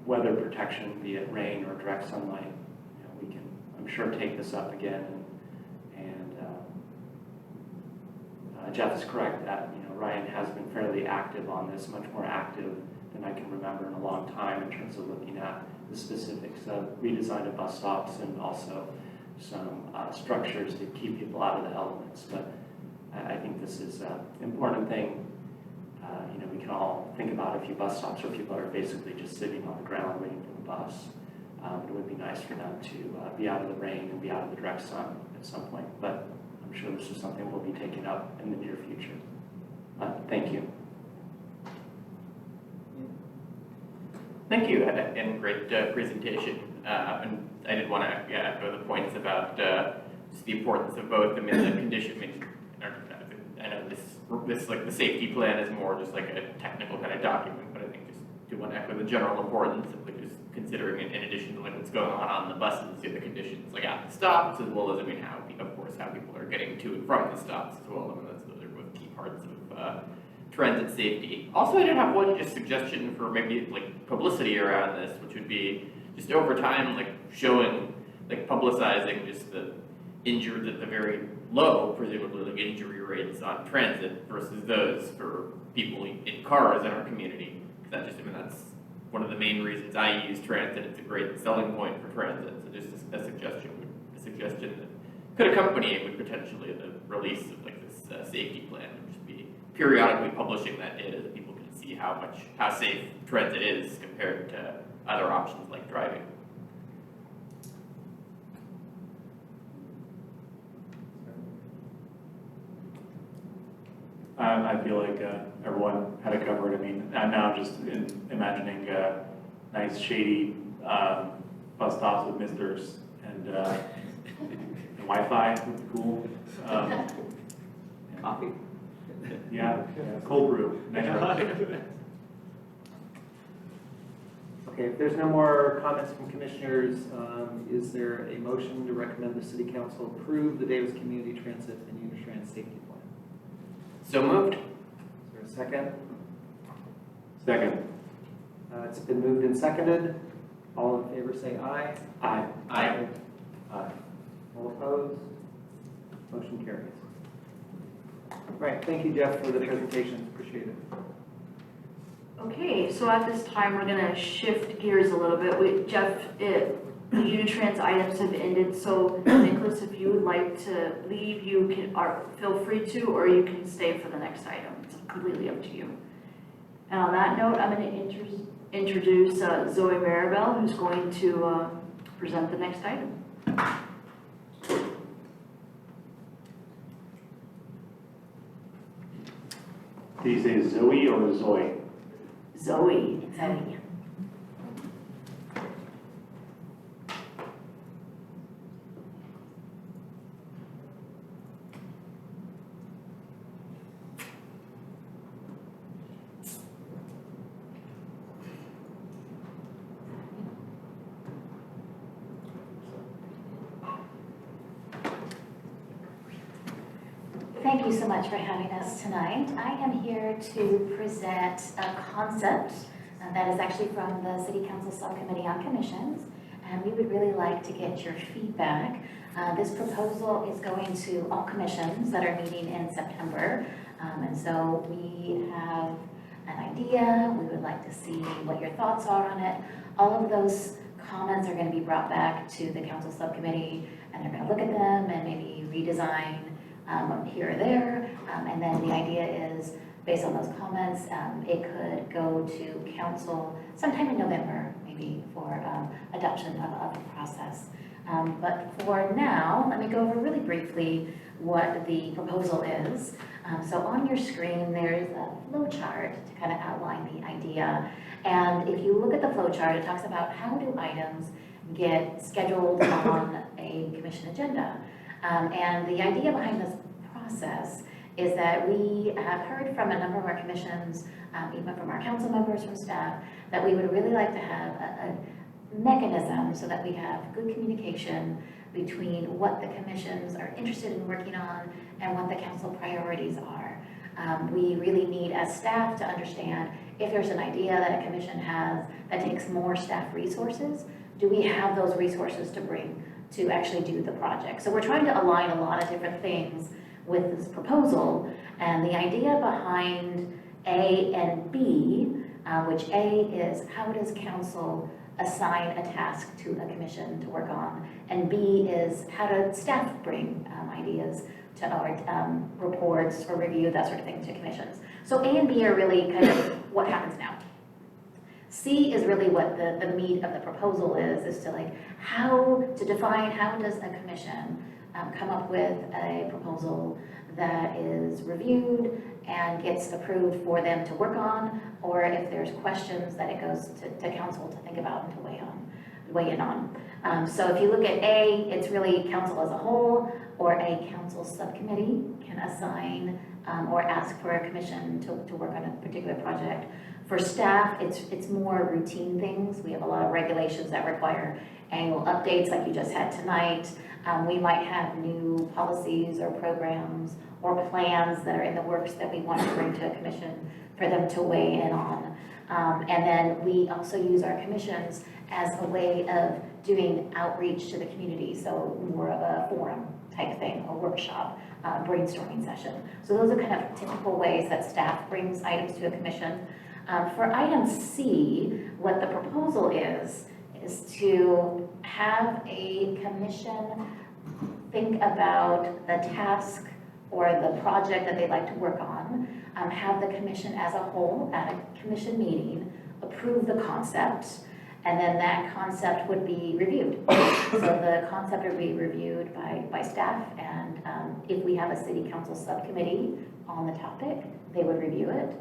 weather protection, be it rain or direct sunlight. We can, I'm sure, take this up again. Jeff is correct that Ryan has been fairly active on this, much more active than I can remember in a long time in terms of looking at the specifics of redesign of bus stops and also some structures to keep people out of the elements. But I think this is an important thing. We can all think about a few bus stops where people are basically just sitting on the ground waiting for the bus. It would be nice for them to be out of the rain and be out of the direct sun at some point. But I'm sure this is something we'll be taking up in the near future. Thank you. Thank you, and great presentation. And I did want to echo the points about just the importance of both. I mean, the condition. I know this like the safety plan is more just like a technical kind of document, but I think just do want to echo the general importance of like just considering in addition to like what's going on the buses, the conditions like at the stops, as well as how people are getting to and from the stops as well. I mean, those are both key parts of transit safety. Also, I did have one just suggestion for maybe like publicity around this, which would be just over time, like showing, like publicizing just the injured at the very low, presumably like injury rates on transit versus those for people in cars in our community. That just, that's one of the main reasons I use transit. It's a great selling point for transit. So just a suggestion that could accompany it would potentially the release of like this safety plan would just be periodically publishing that data so people can see how safe transit is compared to other options like driving. I feel like everyone had it covered. I mean, I'm now just imagining nice shady bus stops with misters and Wi-Fi would be cool. Coffee. Yeah, cold brew. Okay, if there's no more comments from commissioners, is there a motion to recommend the City Council approve the Davis Community Transit and Unitrans Safety Plan? So moved. Is there a second? Second. It's been moved and seconded. All in favor say aye. Aye. Aye. Aye. All opposed? Motion carries. Right, thank you, Jeff, for the presentation. Appreciate it. Okay, so at this time, we're gonna shift gears a little bit. Jeff, the Unitrans items have ended, so Nicholas, if you would like to leave, you can, or feel free to, or you can stay for the next item. It's completely up to you. And on that note, I'm gonna introduce Zoe Maribel, who's going to present the next item. Did you say Zoe or Zoe? Zoe. Thank you so much for having us tonight. I am here to present a concept that is actually from the City Council Subcommittee on Commissions, and we would really like to get your feedback. This proposal is going to all commissions that are meeting in September, and so we have an idea. We would like to see what your thoughts are on it. All of those comments are going to be brought back to the Council Subcommittee, and they're going to look at them and maybe redesign here or there, and then the idea is, based on those comments, it could go to council sometime in November, maybe for adoption of the process. But for now, let me go over really briefly what the proposal is. So on your screen, there's a flow chart to kind of outline the idea. And if you look at the flow chart, it talks about how do items get scheduled on a commission agenda. And the idea behind this process is that we have heard from a number of our commissions, even from our council members, from staff, that we would really like to have a mechanism so that we have good communication between what the commissions are interested in working on and what the council priorities are. We really need, as staff, to understand if there's an idea that a commission has that takes more staff resources, do we have those resources to bring to actually do the project? So we're trying to align a lot of different things with this proposal, and the idea behind A and B, which A is how does council assign a task to a commission to work on, and B is how does staff bring ideas to our reports or review, that sort of thing, to commissions. So A and B are really kind of what happens now. C is really what the meat of the proposal is to like how to define how does a commission come up with a proposal that is reviewed and gets approved for them to work on, or if there's questions that it goes to council to think about and to weigh in on. So if you look at A, it's really council as a whole, or a council subcommittee can assign or ask for a commission to work on a particular project. For staff, it's more routine things. We have a lot of regulations that require annual updates like you just had tonight. We might have new policies or programs or plans that are in the works that we want to bring to a commission for them to weigh in on. And then we also use our commissions as a way of doing outreach to the community, so more of a forum type thing, a workshop, brainstorming session. So those are kind of typical ways that staff brings items to a commission. For item C, what the proposal is to have a commission think about the task or the project that they'd like to work on, have the commission as a whole at a commission meeting approve the concept, and then that concept would be reviewed. So the concept would be reviewed by staff, and if we have a city council subcommittee on the topic, they would review it.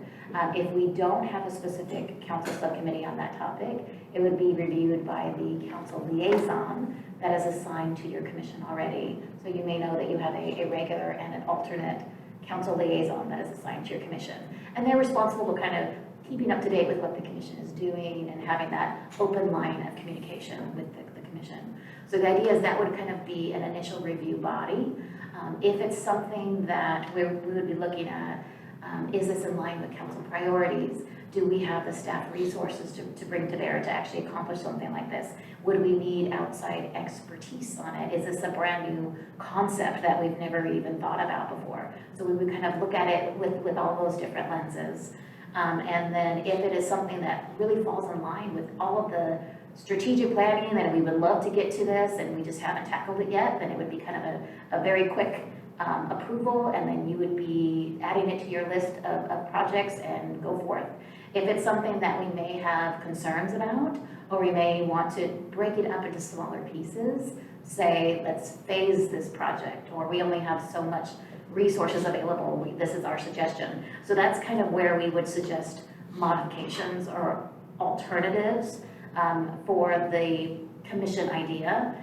If we don't have a specific council subcommittee on that topic, it would be reviewed by the council liaison that is assigned to your commission already. So you may know that you have a regular and an alternate council liaison that is assigned to your commission. And they're responsible for kind of keeping up to date with what the commission is doing and having that open line of communication with the commission. So the idea is that would kind of be an initial review body. If it's something that we would be looking at, is this in line with council priorities? Do we have the staff resources to bring to bear to actually accomplish something like this? Would we need outside expertise on it? Is this a brand new concept that we've never even thought about before? So we would kind of look at it with all those different lenses. And then if it is something that really falls in line with all of the strategic planning, and we would love to get to this and we just haven't tackled it yet, then it would be kind of a very quick approval, and then you would be adding it to your list of projects and go forth. If it's something that we may have concerns about, or we may want to break it up into smaller pieces, say, let's phase this project, or we only have so much resources available, this is our suggestion. So that's kind of where we would suggest modifications or alternatives for the commission idea.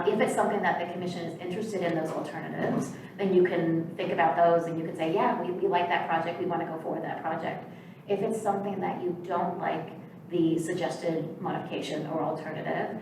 If it's something that the commission is interested in those alternatives, then you can think about those and you can say, yeah, we like that project, we want to go forward with that project. If it's something that you don't like the suggested modification or alternative,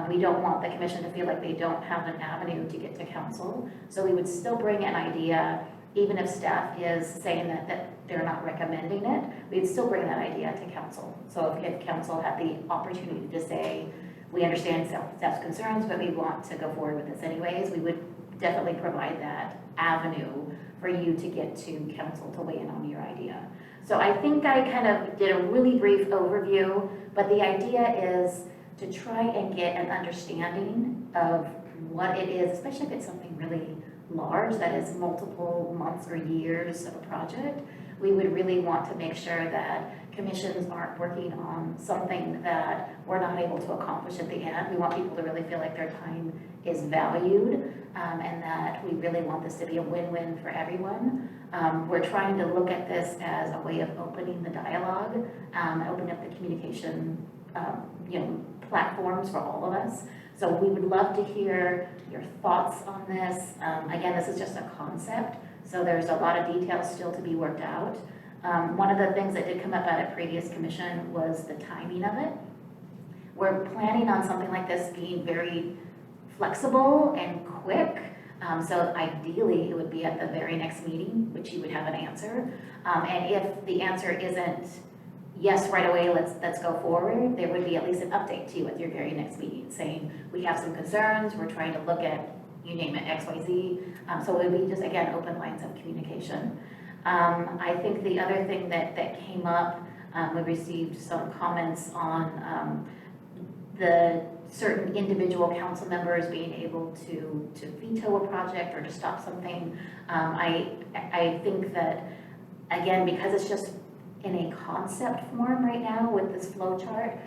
we don't want the commission to feel like they don't have an avenue to get to council. So we would still bring an idea, even if staff is saying that they're not recommending it, we'd still bring that idea to council. So if council had the opportunity to say, we understand staff's concerns, but we want to go forward with this anyways, we would definitely provide that avenue for you to get to council to weigh in on your idea. So I think I kind of did a really brief overview, but the idea is to try and get an understanding of what it is, especially if it's something really large that is multiple months or years of a project. We would really want to make sure that commissions aren't working on something that we're not able to accomplish at the end. We want people to really feel like their time is valued, and that we really want this to be a win-win for everyone. We're trying to look at this as a way of opening the dialogue, opening up the communication, platforms for all of us. So we would love to hear your thoughts on this. Again, this is just a concept, so there's a lot of details still to be worked out. One of the things that did come up at a previous commission was the timing of it. We're planning on something like this being very flexible and quick. So ideally, it would be at the very next meeting, which you would have an answer. And if the answer isn't yes, right away, let's go forward, there would be at least an update to you at your very next meeting saying, we have some concerns, we're trying to look at, you name it, X, Y, Z. So it would be just, again, open lines of communication. I think the other thing that came up, we received some comments on the certain individual council members being able to veto a project or to stop something. I think that, again, because it's just in a concept form right now with this flow chart,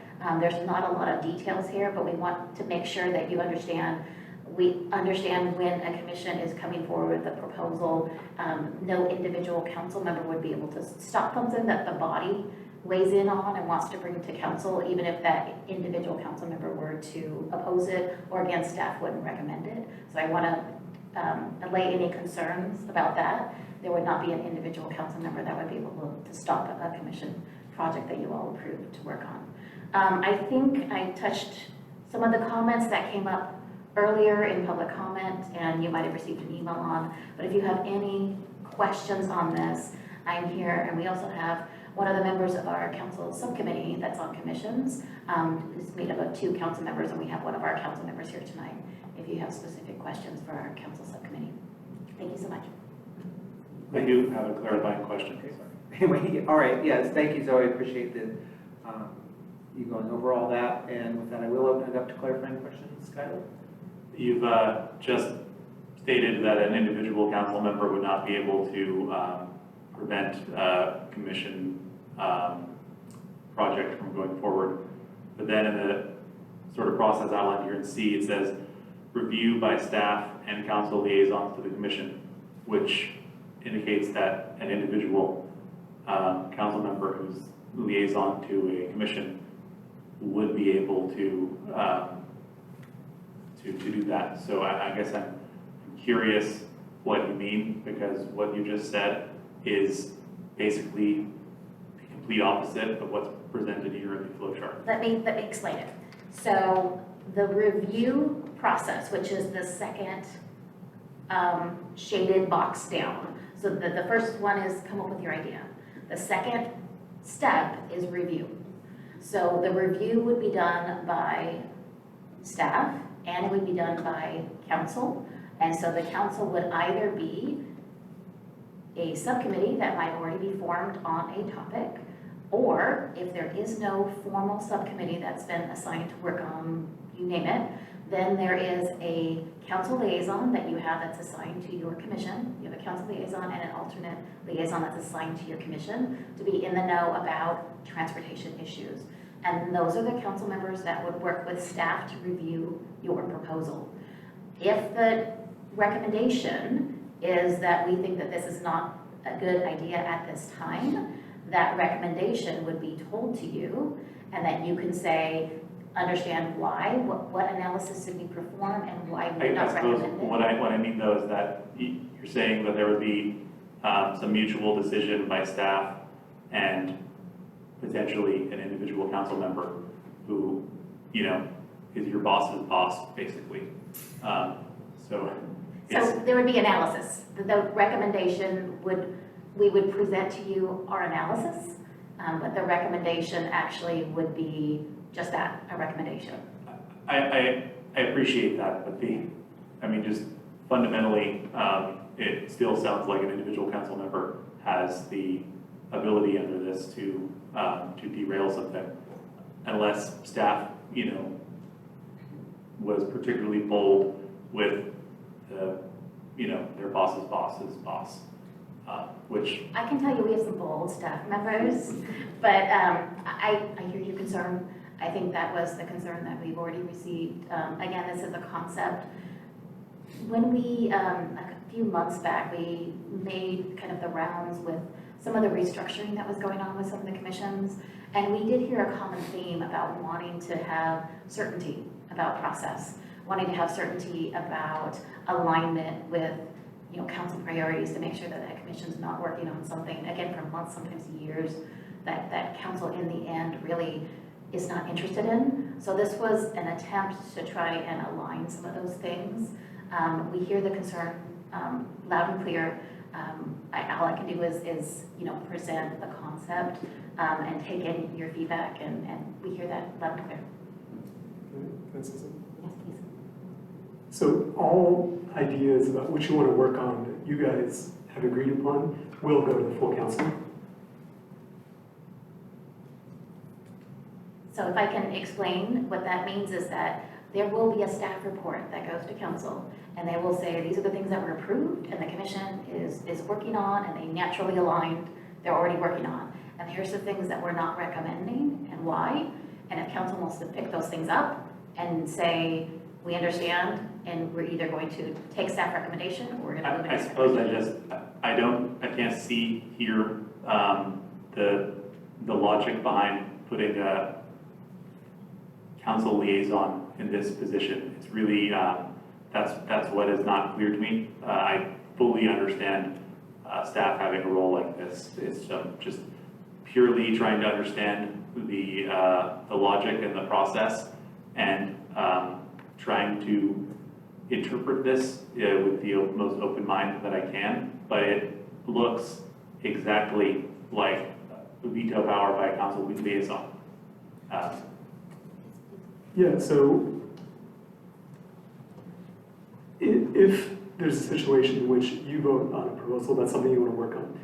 there's not a lot of details here, but we want to make sure that you understand, we understand when a commission is coming forward with a proposal, no individual council member would be able to stop something that the body weighs in on and wants to bring to council, even if that individual council member were to oppose it, or again, staff wouldn't recommend it. So I want to allay any concerns about that. There would not be an individual council member that would be able to stop a commission project that you all approved to work on. I think I touched some of the comments that came up earlier in public comment, and you might have received an email on, but if you have any questions on this, I'm here, and we also have one of the members of our council subcommittee that's on commissions. It's made up of 2 council members, and we have one of our council members here tonight if you have specific questions for our council subcommittee. Thank you so much. I do have a clarifying question. Anyway, all right, yes, thank you, Zoe, appreciate the, you going over all that, and with that, I will open it up to clarifying questions. Skylar? You've just stated that an individual council member would not be able to prevent commission project from going forward. But then in the sort of process outlined here in C, it says review by staff and council liaisons to the commission, which indicates that an individual council member who's liaison to a commission would be able to do that. So I guess I'm curious what you mean, because what you just said is basically the complete opposite of what's presented here in the flow chart. Let me explain it. So the review process, which is the second shaded box down. So the first one is come up with your idea. The second step is review. So the review would be done by staff and it would be done by council. And so the council would either be a subcommittee that might already be formed on a topic, Or if there is no formal subcommittee that's been assigned to work on, you name it, then there is a council liaison that you have that's assigned to your commission. You have a council liaison and an alternate liaison that's assigned to your commission to be in the know about transportation issues. And those are the council members that would work with staff to review your proposal. If the recommendation is that we think that this is not a good idea at this time, that recommendation would be told to you, and that you can say, understand why, what analysis did we perform, and why we I not suppose recommend it. what I mean though is that you're saying that there would be some mutual decision by staff and potentially an individual council member who, you know, is your boss's boss, basically. So it's, So there would be analysis. The recommendation we would present to you our analysis, but the recommendation actually would be just that, a recommendation. I appreciate that, but just fundamentally, it still sounds like an individual council member has the ability under this to derail something, unless staff, you know, was particularly bold with their boss's boss's boss, which. I can tell you we have some bold staff members, but I hear your concern. I think that was the concern that we've already received. Again, this is a concept. When we, a few months back, we made kind of the rounds with some of the restructuring that was going on with some of the commissions, and we did hear a common theme about wanting to have certainty about process, wanting to have certainty about alignment with, you know, council priorities to make sure that that commission's not working on something, again, for months, sometimes years, that council in the end really is not interested in. So this was an attempt to try and align some of those things. We hear the concern loud and clear. All I can do is you know, present the concept and take in your feedback, and we hear that loud and clear. Yes, please. So all ideas about what you want to work on that you guys have agreed upon will go to the full council. So if I can explain, what that means is that there will be a staff report that goes to council, and they will say, these are the things that were approved, and the commission is working on, and they naturally aligned, they're already working on. And here's the things that we're not recommending, and why. And if council wants to pick those things up and say, we understand, and we're either going to take staff recommendation, or we're gonna move it. I suppose I can't see here the logic behind putting a council liaison in this position. It's really, that's what is not clear to me. I fully understand staff having a role like this. It's just purely trying to understand the logic and the process, and trying to interpret this with the most open mind that I can, but it looks exactly like veto power by a council liaison. Yeah, so if there's a situation in which you vote on a proposal, that's something you want to work on,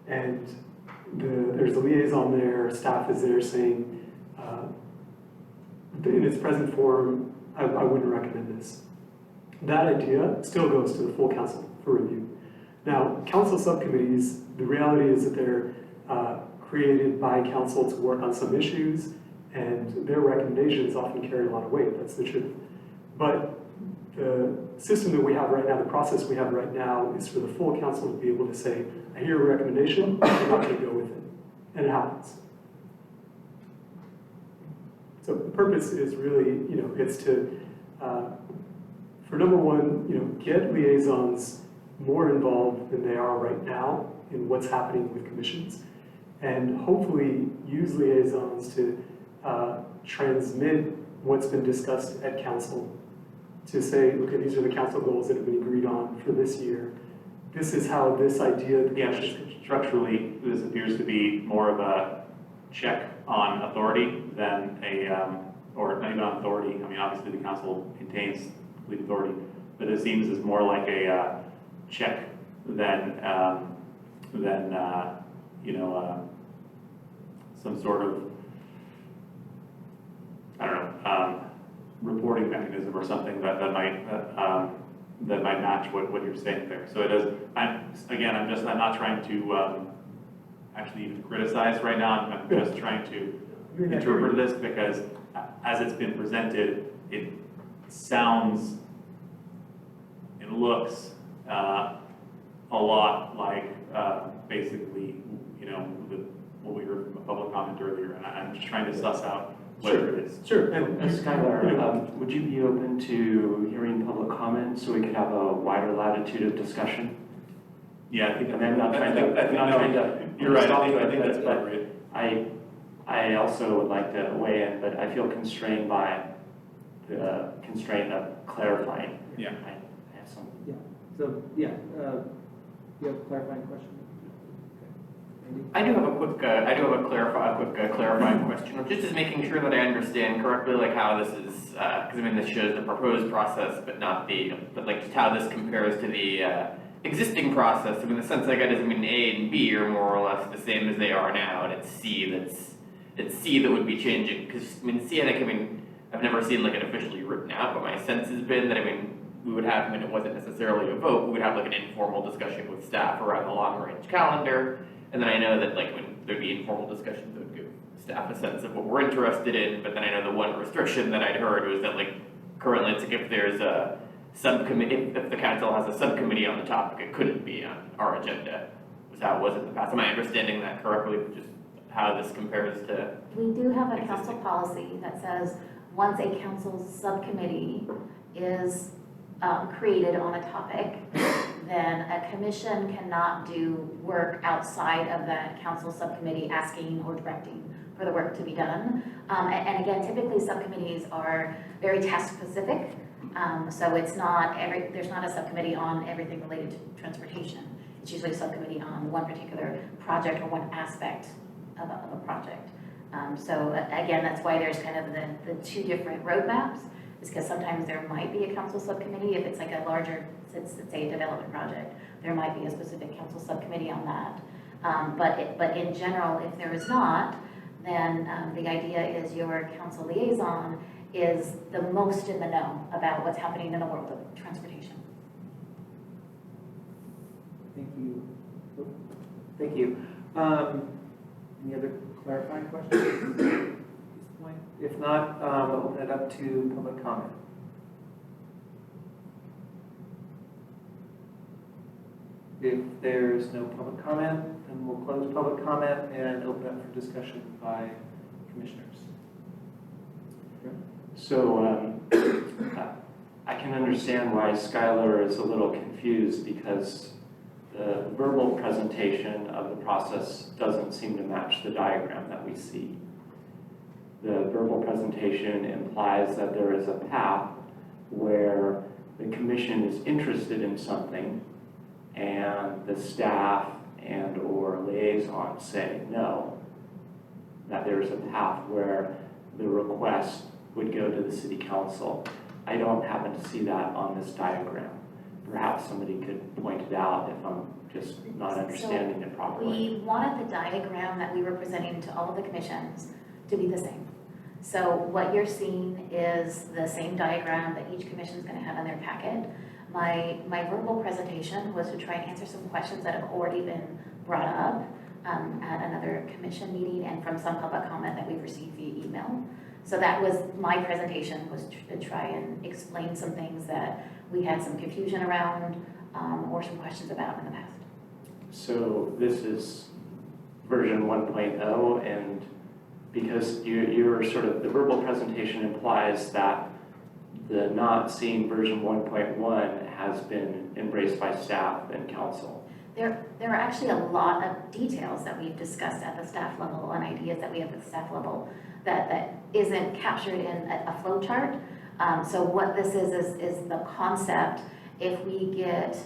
and there's a liaison there, staff is there saying, in its present form, I wouldn't recommend this. That idea still goes to the full council for review. Now, council subcommittees, the reality is that they're created by council to work on some issues, and their recommendations often carry a lot of weight, that's the truth. But the system that we have right now, the process we have right now, is for the full council to be able to say, I hear a recommendation, I'm not going to go with it. And it happens. So the purpose is really, it's to, for number one, get liaisons more involved than they are right now in what's happening with commissions, and hopefully use liaisons to transmit what's been discussed at council, to say, okay, these are the council goals that have been agreed on for this year. This is how this idea... Yeah, structurally, this appears to be more of a check on authority than or not even on authority. I mean, obviously the council contains complete authority, but it seems as more like a check than some sort of, I don't know, reporting mechanism or something that might match what you're saying there. So it does, I'm not trying to actually even criticize right now. I'm just trying to interpret this because as it's been presented, it sounds and looks a lot like basically, what we heard from a public comment earlier, and I'm just trying to suss out whether it is. Sure. Skylar, would you be open to hearing public comment so we could have a wider latitude of discussion? Yeah, I think. And I'm not trying to. You're right. stop I you, think that's but appropriate. I also would like to weigh in, but I feel constrained by the constraint of clarifying. Yeah. I have some. So, you have a clarifying question? I do have a quick clarifying question, just as making sure that I understand correctly, like how this is, because I mean, this shows the proposed process, but like just how this compares to the existing process. I mean, the sense I get is, I mean, A and B are more or less the same as they are now, and it's C that would be changing, because, I mean, C, I've never seen like it officially written out, but my sense has been that, we would have, it wasn't necessarily a vote, we would have like an informal discussion with staff around the long-range calendar. And then I know that like when there'd be informal discussions that would give staff a sense of what we're interested in, but then I know the one restriction that I'd heard was that like currently it's like if there's a subcommittee, if the council has a subcommittee on the topic, it couldn't be on our agenda, was how it was in the past. Am I understanding that correctly, just how this compares to? We do have a council policy that says once a council subcommittee is created on a topic, then a commission cannot do work outside of that council subcommittee asking or directing for the work to be done. And again, typically subcommittees are very task specific. So it's not there's not a subcommittee on everything related to transportation. It's usually a subcommittee on one particular project or one aspect of a project. So again, that's why there's kind of the two different roadmaps. Is because sometimes there might be a council subcommittee if it's like a larger, it's a development project, there might be a specific council subcommittee on that. But in general, if there is not, then the idea is your council liaison is the most in the know about what's happening in the world of transportation. Thank you. Thank you. Any other clarifying questions at this point? If not, we'll open it up to public comment. If there's no public comment, then we'll close public comment and open up for discussion by commissioners. So I can understand why Skylar is a little confused because the verbal presentation of the process doesn't seem to match the diagram that we see. The verbal presentation implies that there is a path where the commission is interested in something and the staff and or liaison say no, that there's a path where the request would go to the city council. I don't happen to see that on this diagram. Perhaps somebody could point it out if I'm just not understanding it properly. We wanted the diagram that we were presenting to all of the commissions to be the same. So what you're seeing is the same diagram that each commission is going to have in their packet. My verbal presentation was to try and answer some questions that have already been brought up at another commission meeting and from some public comment that we've received via email. So that was my presentation, was to try and explain some things that we had some confusion around or some questions about in the past. So this is version 1.0, and because you're sort of, the verbal presentation implies that the not seen version 1.1 has been embraced by staff and council. There are actually a lot of details that we've discussed at the staff level and ideas that we have at the staff level that isn't captured in a flow chart. So what this is the concept. If we get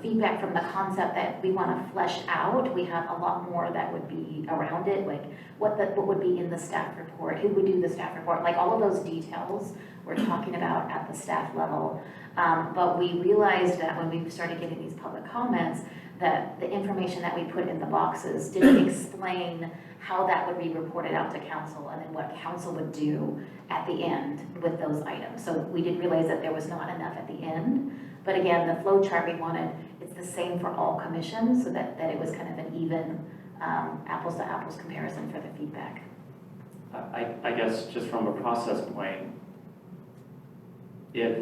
feedback from the concept that we want to flesh out, we have a lot more that would be around it, like what would be in the staff report, who would do the staff report, like all of those details we're talking about at the staff level. But we realized that when we started getting these public comments, that the information that we put in the boxes didn't explain how that would be reported out to council and then what council would do at the end with those items. So we did realize that there was not enough at the end. But again, the flow chart we wanted, it's the same for all commissions so that it was kind of an even apples to apples comparison for the feedback. I guess just from a process point, if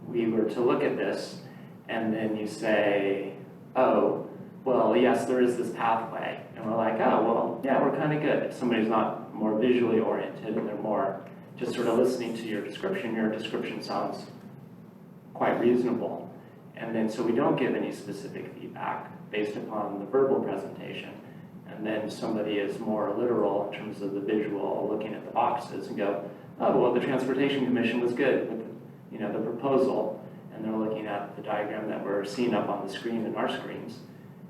we were to look at this and then you say, oh, well, yes, there is this pathway. And we're like, oh, well, yeah, we're kind of good. If somebody's not more visually oriented and they're more just sort of listening to your description sounds quite reasonable. And then so we don't give any specific feedback based upon the verbal presentation. And then somebody is more literal in terms of the visual, looking at the boxes and go, oh, well, the Transportation Commission was good with, the proposal. And they're looking at the diagram that we're seeing up on the screen in our screens.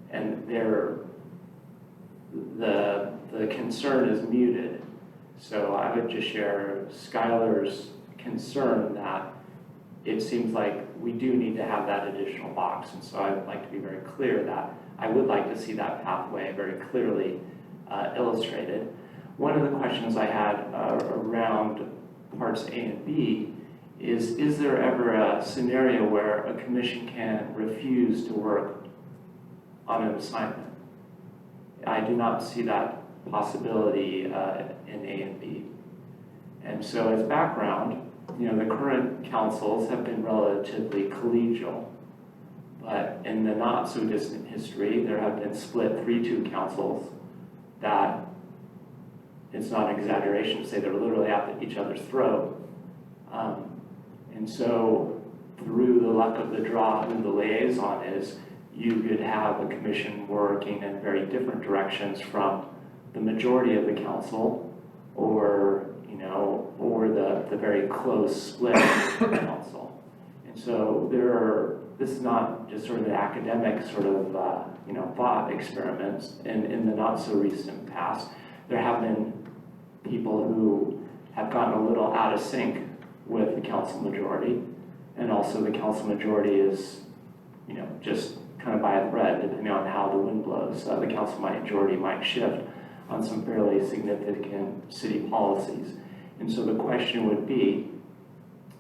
And the concern is muted. So I would just share Skylar's concern that it seems like we do need to have that additional box. And so I would like to be very clear that I would like to see that pathway very clearly illustrated. One of the questions I had around parts A and B is there ever a scenario where a commission can refuse to work on an assignment? I do not see that possibility in A and B. And so as background, the current councils have been relatively collegial, but in the not so distant history, there have been split 3-2 councils that, it's not an exaggeration to say they're literally at each other's throat. And so through the luck of the draw, who the liaison is, you could have a commission working in very different directions from the majority of the council or the very close split council. And so this is not just sort of the academic sort of, thought experiments in the not so recent past. There have been people who have gotten a little out of sync with the council majority, and also the council majority is, just kind of by a thread, depending on how the wind blows. The council majority might shift on some fairly significant city policies. And so the question would be,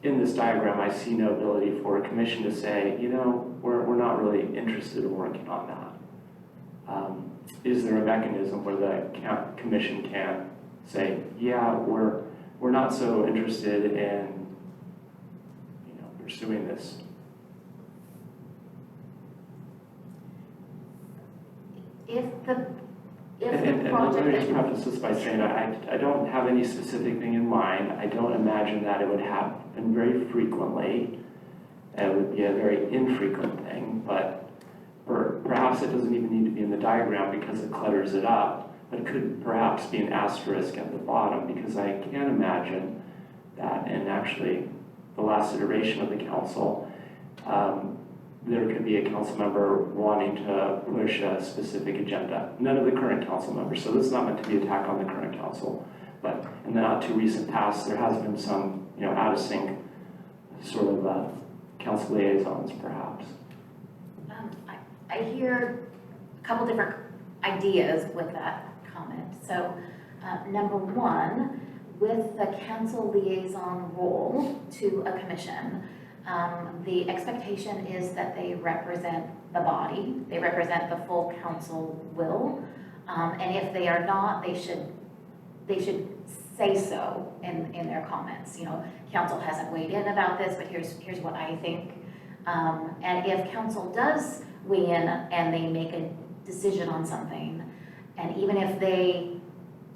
in this diagram, I see no ability for a commission to say, we're not really interested in working on that. Is there a mechanism where the commission can say, yeah, we're not so interested in, pursuing this? If the And let project me that just you preface this by saying I don't have any specific thing in mind. I don't imagine that it would happen very frequently. It would be a very infrequent thing, but perhaps it doesn't even need to be in the diagram because it clutters it up. But it could perhaps be an asterisk at the bottom, because I can imagine that in actually the last iteration of the council, there could be a council member wanting to push a specific agenda. None of the current council members, so this is not meant to be an attack on the current council, but in the not too recent past, there has been some, out of sync sort of council liaisons, perhaps. I hear a couple different ideas with that comment. So number one, with the council liaison role to a commission, the expectation is that they represent the body, they represent the full council will, and if they are not, they should say so in their comments. Council hasn't weighed in about this, but here's what I think. And if council does weigh in and they make a decision on something, and even if they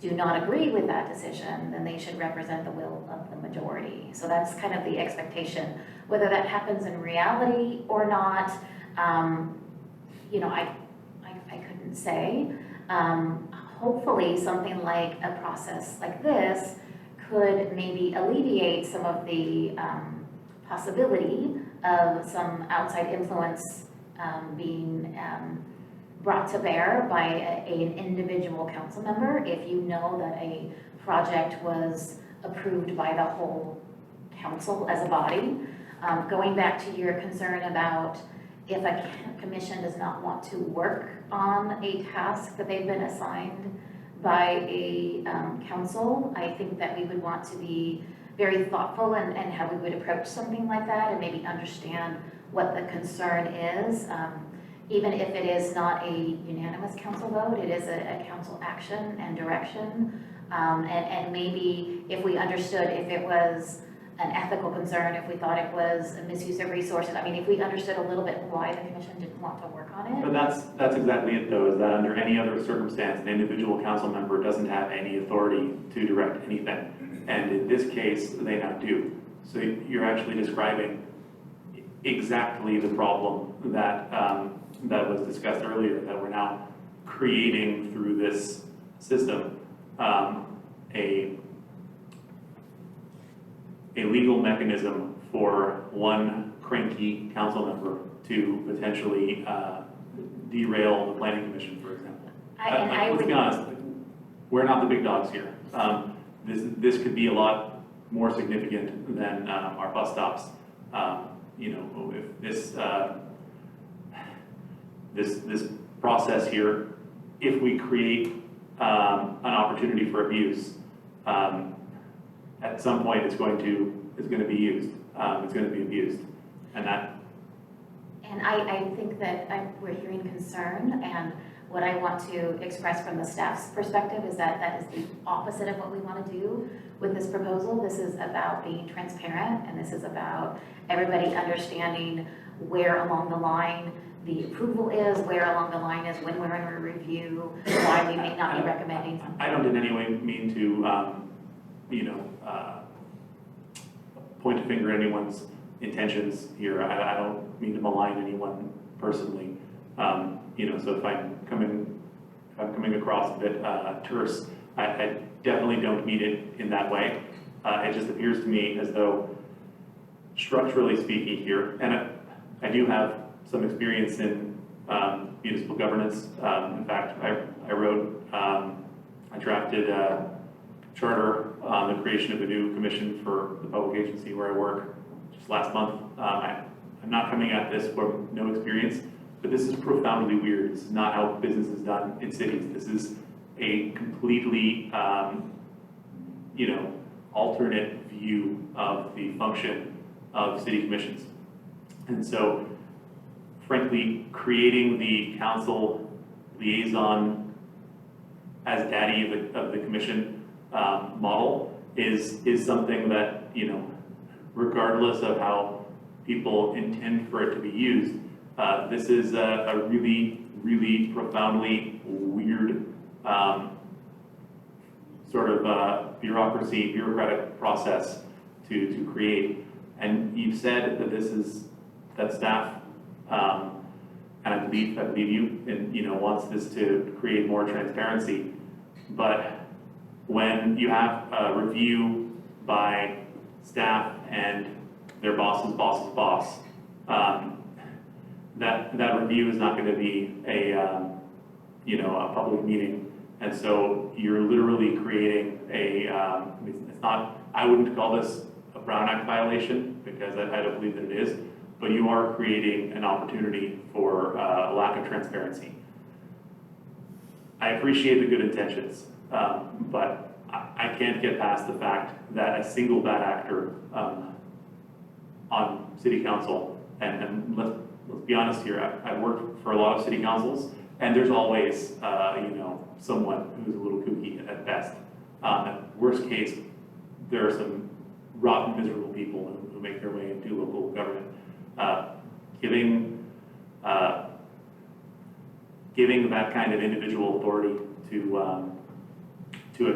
do not agree with that decision, then they should represent the will of the majority. So that's kind of the expectation. Whether that happens in reality or not, I couldn't say. Hopefully something like a process like this could maybe alleviate some of the possibility of some outside influence being brought to bear by an individual council member if you know that a project was approved by the whole council as a body. Going back to your concern about if a commission does not want to work on a task that they've been assigned by a council, I think that we would want to be very thoughtful and how we would approach something like that and maybe understand what the concern is. Even if it is not a unanimous council vote, it is a council action and direction. And maybe if we understood if it was an ethical concern, if we thought it was a misuse of resources, I mean, if we understood a little bit why the commission didn't want to work on it. But that's exactly it though, is that under any other circumstance, an individual council member doesn't have any authority to direct anything. And in this case, they now do. So you're actually describing exactly the problem that, that was discussed earlier, that we're now creating through this system, a legal mechanism for one cranky council member to potentially derail the planning commission, for example. Let's be honest, we're not the big dogs here. This could be a lot more significant than our bus stops. You know, if this process here, if we create an opportunity for abuse, at some point it's going to be used. It's going to be abused, and that. And I think that we're hearing concern, and what I want to express from the staff's perspective is that that is the opposite of what we want to do with this proposal. This is about being transparent, and this is about everybody understanding where along the line the approval is, where along the line is when we're in a review, why we may not be recommending something. I don't in any way mean to, point a finger at anyone's intentions here. I don't mean to malign anyone personally. So if I'm coming across a bit terse, I definitely don't mean it in that way. It just appears to me as though, structurally speaking here, and I do have some experience in municipal governance. In fact, I drafted a charter on the creation of a new commission for the public agency where I work just last month. I'm not coming at this from no experience, but this is profoundly weird. This is not how business is done in cities. This is a completely, alternate view of the function of city commissions. And so, frankly, creating the council liaison as daddy of the commission model is something that, regardless of how people intend for it to be used, this is a really, really profoundly weird sort of bureaucratic process to create. And you've said that staff, and I believe you, and wants this to create more transparency. But when you have a review by staff and their boss's boss, that review is not going to be a public meeting, and so you're literally creating it's not. I wouldn't call this a Brown Act violation because I don't believe that it is, but you are creating an opportunity for lack of transparency. I appreciate the good intentions, but I can't get past the fact that a single bad actor on city council, and let's be honest here, I've worked for a lot of city councils, and there's always, someone who's a little kooky at best. At worst case, there are some rotten, miserable people who make their way into local government. Giving that kind of individual authority to a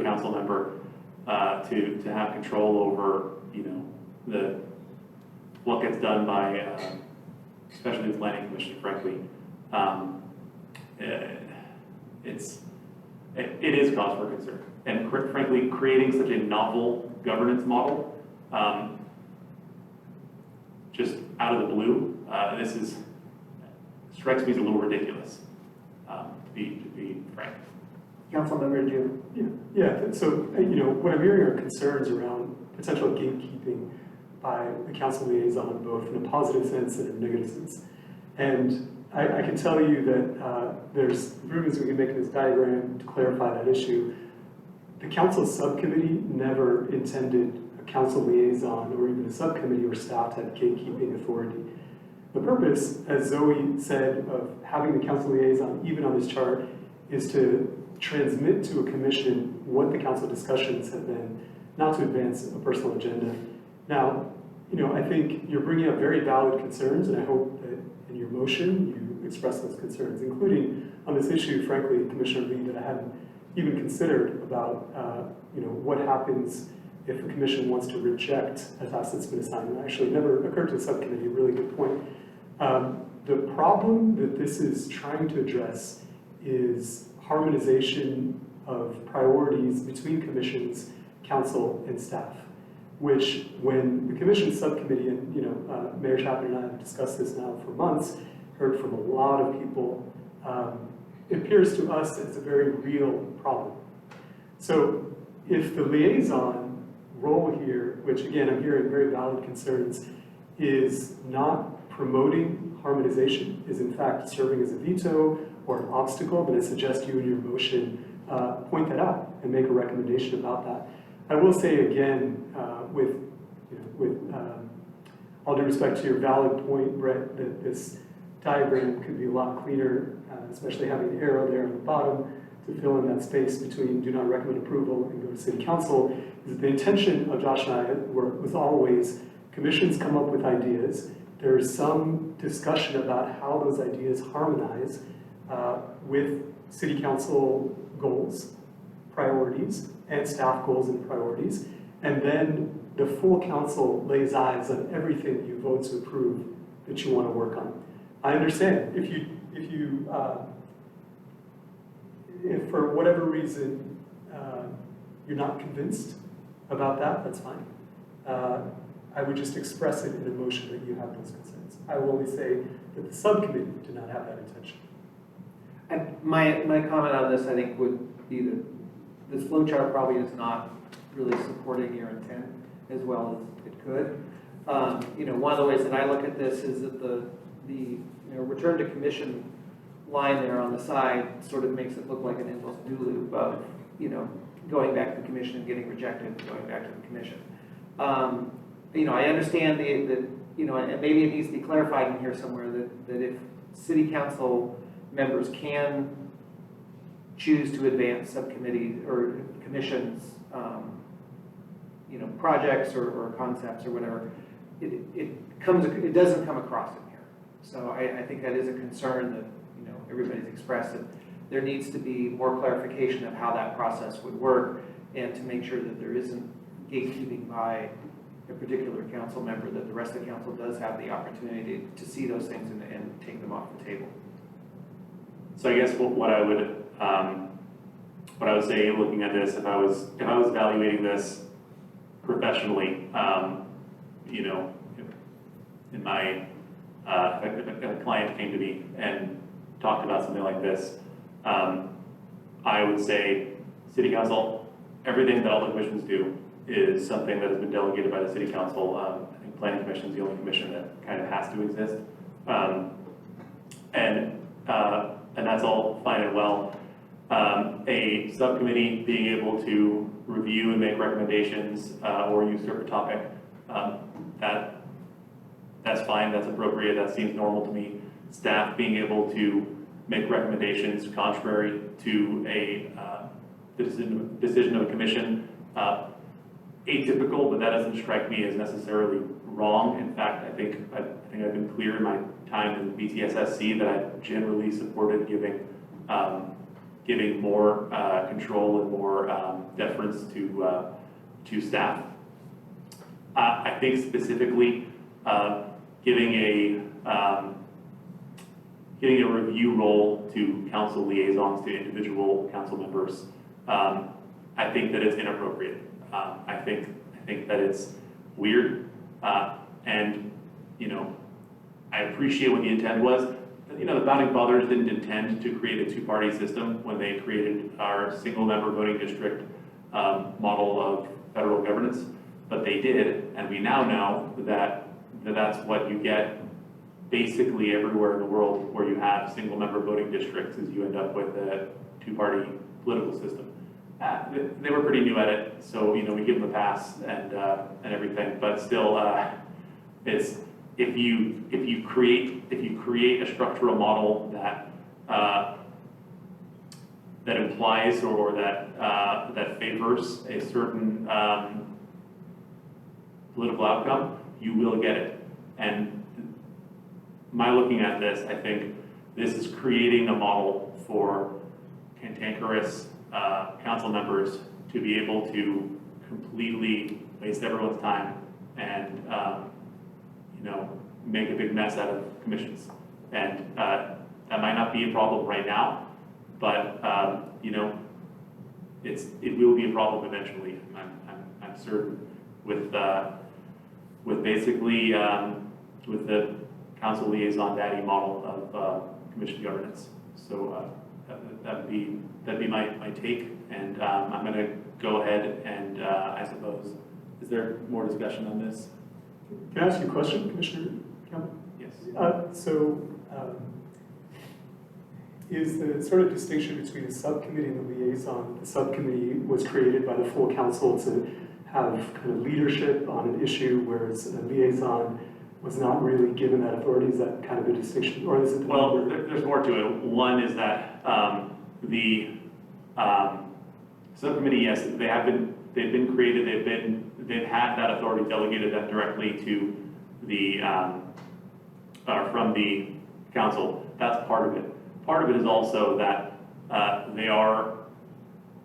council member to have control over what gets done by especially the planning commission, frankly, it is cause for concern. And frankly, creating such a novel governance model, just out of the blue, strikes me as a little ridiculous, to be frank. Councilmember June. Yeah, so, what I'm hearing are concerns around potential gatekeeping by the council liaison, both in a positive sense and a negative sense. And I can tell you that there's improvements we can make in this diagram to clarify that issue. The council subcommittee never intended a council liaison or even a subcommittee or staff to have gatekeeping authority. The purpose, as Zoe said, of having the council liaison, even on this chart, is to transmit to a commission what the council discussions have been, not to advance a personal agenda. Now, I think you're bringing up very valid concerns, and I hope that in your motion you express those concerns, including on this issue, frankly, Commissioner Lee, that I hadn't even considered about, what happens if a commission wants to reject a task that's been assigned. It actually never occurred to the subcommittee, a really good point. The problem that this is trying to address is harmonization of priorities between commissions, council, and staff, which when the commission subcommittee, and Mayor Chapman and I have discussed this now for months, heard from a lot of people, it appears to us as a very real problem. So if the liaison role here, which again I'm hearing very valid concerns, is not promoting harmonization, is in fact serving as a veto or an obstacle, then I suggest you in your motion point that out and make a recommendation about that. I will say again, with all due respect to your valid point, Brett, that this diagram could be a lot cleaner, especially having an arrow there on the bottom to fill in that space between do not recommend approval and go to city council. Is that the intention of Josh and I was always commissions come up with ideas. There's some discussion about how those ideas harmonize with city council goals, priorities, and staff goals and priorities. And then the full council lays eyes on everything you vote to approve that you want to work on. I understand if for whatever reason you're not convinced about that, that's fine. I would just express it in a motion that you have those concerns. I will only say that the subcommittee did not have that intention. And my comment on this, I think, would be that this flow chart probably is not really supporting your intent as well as it could. One of the ways that I look at this is that the return to commission line there on the side sort of makes it look like an endless do loop of, going back to the commission and getting rejected and going back to the commission. I understand and maybe it needs to be clarified in here somewhere that if city council members can choose to advance subcommittees or commissions, projects or concepts or whatever, it doesn't come across in here. So I think that is a concern that everybody's expressed, that there needs to be more clarification of how that process would work, and to make sure that there isn't gatekeeping by a particular council member, that the rest of the council does have the opportunity to see those things and take them off the table. So I guess what I would say, looking at this, if I was evaluating this professionally, in my if a client came to me and talked about something like this, I would say, City Council, everything that all the commissions do is something that has been delegated by the City Council. I think Planning Commission is the only commission that kind of has to exist, and that's all fine and well. A subcommittee being able to review and make recommendations or usurp a topic, that's fine, that's appropriate, that seems normal to me. Staff being able to make recommendations contrary to the decision of a commission, atypical, but that doesn't strike me as necessarily wrong. In fact, I think I've been clear in my time in BTSSC that I generally supported giving more control and more deference to staff. I think specifically giving a review role to council liaisons, to individual council members, I think that it's inappropriate. I think that it's weird, and I appreciate what the intent was. The founding fathers didn't intend to create a two-party system when they created our single-member voting district model of federal governance, but they did, and we now know that that's what you get basically everywhere in the world where you have single-member voting districts is you end up with a two-party political system. They were pretty new at it, so, you know, we give them a pass and everything, but still, it's, if you create a structural model that that implies or that favors a certain political outcome, you will get it. And my looking at this, I think this is creating a model for cantankerous council members to be able to completely waste everyone's time and you know, make a big mess out of commissions. And that might not be a problem right now, but you know, it will be a problem eventually. I'm certain with basically with the council liaison daddy model of commission governance. So that'd be my take, and I'm going to go ahead and I suppose, is there more discussion on this? Can I ask you a question, Commissioner Campbell? Yes. Is the sort of distinction between a subcommittee and a liaison, the subcommittee was created by the full council to have kind of leadership on an issue, whereas a liaison was not really given that authority? Is that kind of a distinction, or is it? Well, there's more to it. One is that the subcommittee, yes, they've been created. They've had that authority delegated that directly to the from the council. That's part of it. Part of it is also that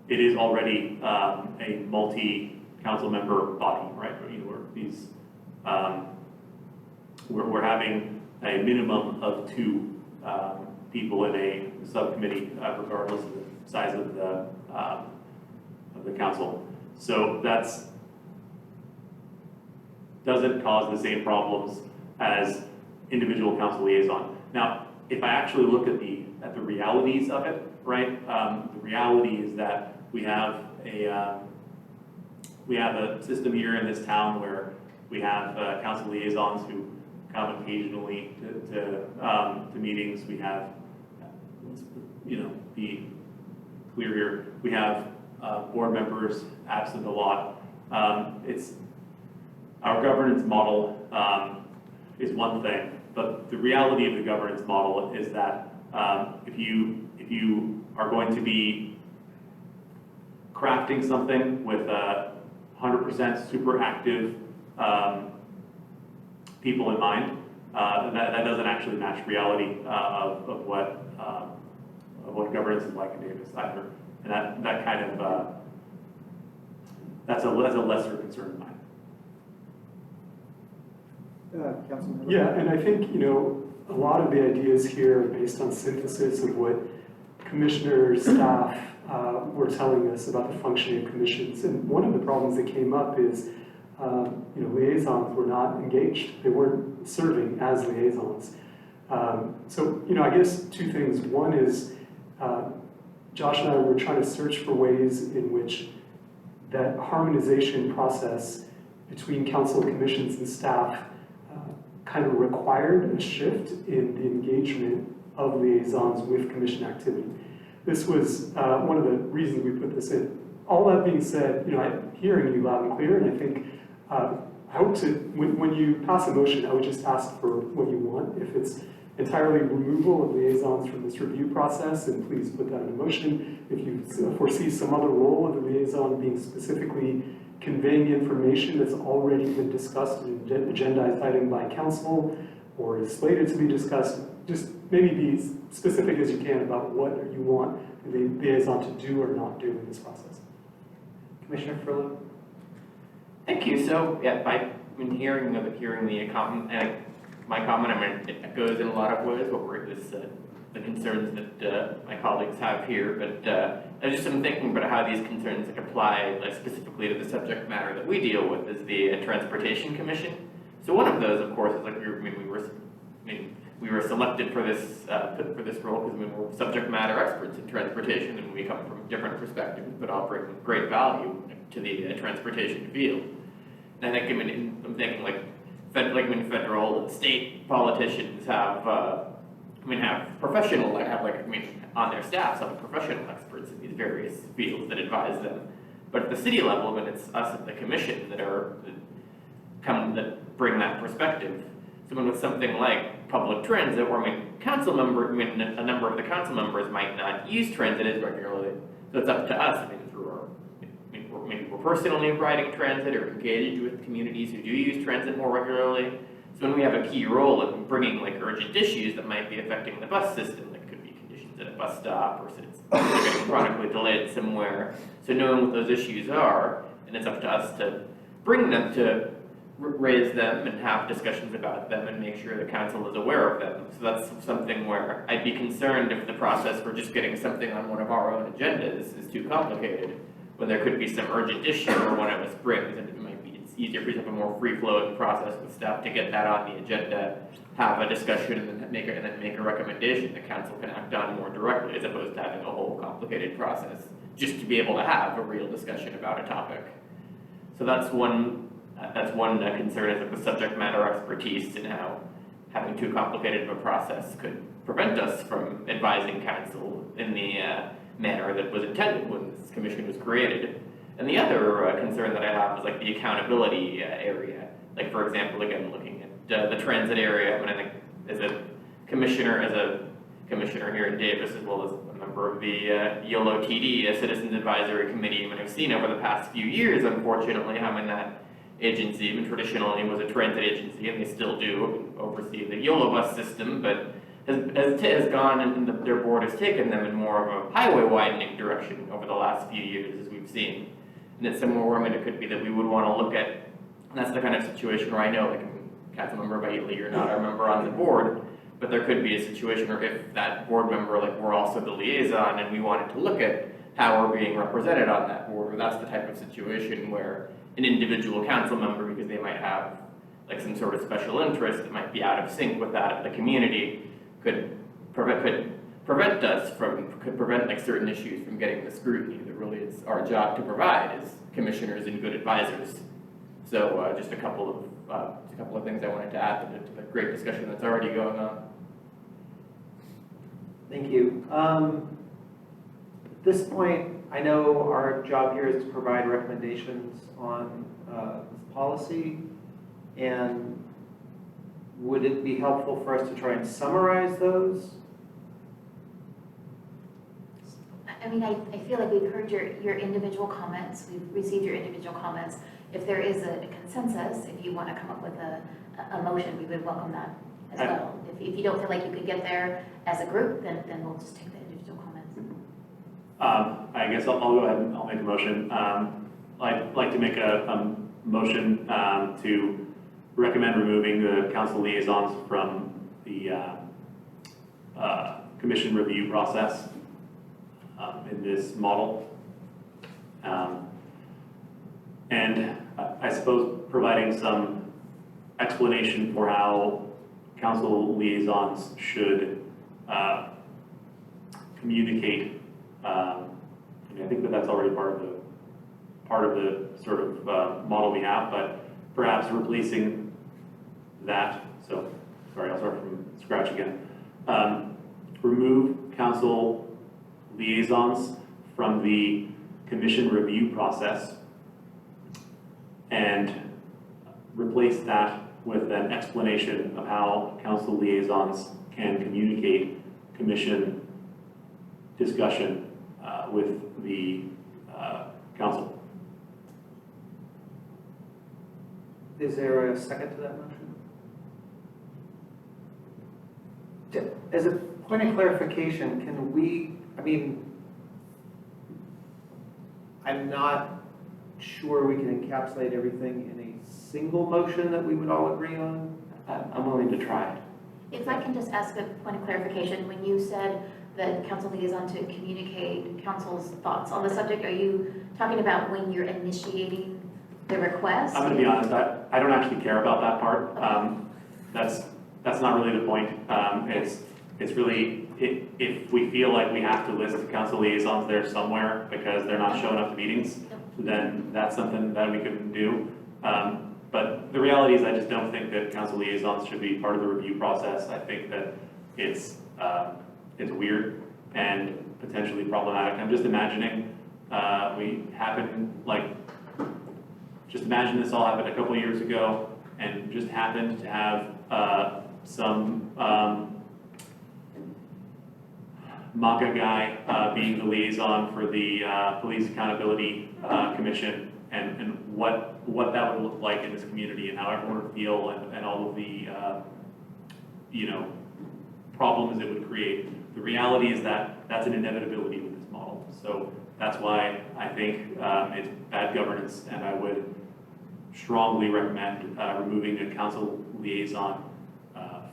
it is already a multi-council member body, right? You know, these we're having a minimum of 2 people in a subcommittee, regardless of the size of the council. So that's doesn't cause the same problems as individual council liaison. Now, if I actually look at the realities of it, right? The reality is that we have a system here in this town where we have council liaisons who come occasionally to meetings. We have, you know, be clear here. We have board members absent a lot. It's our governance model is one thing, but the reality of the governance model is that if you are going to be crafting something with 100% super active people in mind, that doesn't actually match reality of what governance is like in Davis either, and that kind of that's a lesser concern of mine. Councilmember? Yeah, and I think, you know, a lot of the ideas here are based on synthesis of what commissioner staff were telling us about the functioning of commissions. And one of the problems that came up is, you know, liaisons were not engaged. They weren't serving as liaisons. So, you know, I guess 2 things. One is, Josh and I were trying to search for ways in which that harmonization process between council, commissions, and staff kind of required a shift in the engagement of liaisons with commission activity. This was one of the reasons we put this in. All that being said, you know, I'm hearing you loud and clear, and I think I hope to, when you pass a motion, I would just ask for what you want. If it's entirely removal of liaisons from this review process, and please put that in a motion. If you foresee some other role of the liaison being specifically conveying information that's already been discussed in an agendized item by council or is slated to be discussed, just maybe be specific as you can about what you want the liaison to do or not do in this process. Commissioner Furlow? Thank you. So, yeah, I've been hearing the comment, and my comment, I mean, it goes in a lot of ways, what we're the concerns that my colleagues have here, but I just am thinking about how these concerns apply specifically to the subject matter that we deal with, is the Transportation Commission. So one of those, of course, is like we were selected for this role because we're subject matter experts in transportation, and we come from different perspectives, but all bring great value to the transportation field. And I think, I'm thinking like federal and state politicians have, have professional, on their staff, some professional experts in these various fields that advise them. But at the city level, when it's us at the commission that bring that perspective, someone with something like public transit, where a number of the council members might not use transit as regularly, so it's up to us, maybe we're personally riding transit or engaged with communities who do use transit more regularly. So when we have a key role in bringing urgent issues that might be affecting the bus system, that could be conditions at a bus stop, or since they're getting chronically delayed somewhere. So knowing what those issues are, and it's up to us to bring them to raise them and have discussions about them and make sure the council is aware of them. So that's something where I'd be concerned if the process for just getting something on one of our own agendas is too complicated, when there could be some urgent issue or when it was brings, and it's easier if we have a more free-flowing process with staff to get that on the agenda, have a discussion, and then make a recommendation the council can act on more directly, as opposed to having a whole complicated process, just to be able to have a real discussion about a topic. So that's one concern, is the subject matter expertise, and how having too complicated of a process could prevent us from advising council in the manner that was intended when this commission was created. And the other concern that I have is the accountability area. For example, again, looking at the transit area, when I think as a commissioner here in Davis, as well as a member of the YOLO TD, a Citizens Advisory Committee, and I've seen over the past few years, unfortunately, how in that agency, even traditionally was a transit agency, and they still do oversee the YOLO bus system, but has gone, and their board has taken them in more of a highway widening direction over the last few years, as we've seen. And it's somewhere where it could be that we would want to look at, and that's the kind of situation where I know, council member Bailey, you're not a member on the board, but there could be a situation where if that board member, we're also the liaison, and we wanted to look at how we're being represented on that board, or that's the type of situation where an individual council member, because they might have some sort of special interest that might be out of sync with that of the community, could prevent certain issues from getting the scrutiny that really is our job to provide as commissioners and good advisors. So just a couple of things I wanted to add to the great discussion that's already going on. Thank you. At this point, I know our job here is to provide recommendations on this policy, and would it be helpful for us to try and summarize those? I feel like we've heard your individual comments, we've received your individual comments. If there is a consensus, if you want to come up with a motion, we would welcome that as well. If you don't feel like you could get there as a group, then we'll just take the individual comments. I guess I'll go ahead and I'll make a motion. I'd like to make a motion to recommend removing the council liaisons from the commission review process in this model. And I suppose providing some explanation for how council liaisons should communicate. I think that's already part of the sort of model we have, but perhaps replacing that. So, sorry, I'll start from scratch again. Remove council liaisons from the commission review process and replace that with an explanation of how council liaisons can communicate commission discussion with the council. Is there a second to that motion? As a point of clarification, can we, I'm not sure we can encapsulate everything in a single motion that we would all agree on. I'm willing to try. If I can just ask a point of clarification, when you said that council liaison to communicate council's thoughts on the subject, are you talking about when you're initiating the request? I'm going to be honest, I don't actually care about that part. Okay. That's not really the point. It's really, if we feel like we have to list the council liaisons there somewhere because they're not showing up to meetings, then that's something that we could do. But the reality is I just don't think that council liaisons should be part of the review process. I think that it's weird and potentially problematic. I'm just imagining, just imagine this all happened a couple of years ago and just happened to have some MACA guy being the liaison for the Police Accountability Commission, and what that would look like in this community and how everyone would feel, and all of the problems it would create. The reality is that that's an inevitability with this model. So that's why I think it's bad governance, and I would strongly recommend removing a council liaison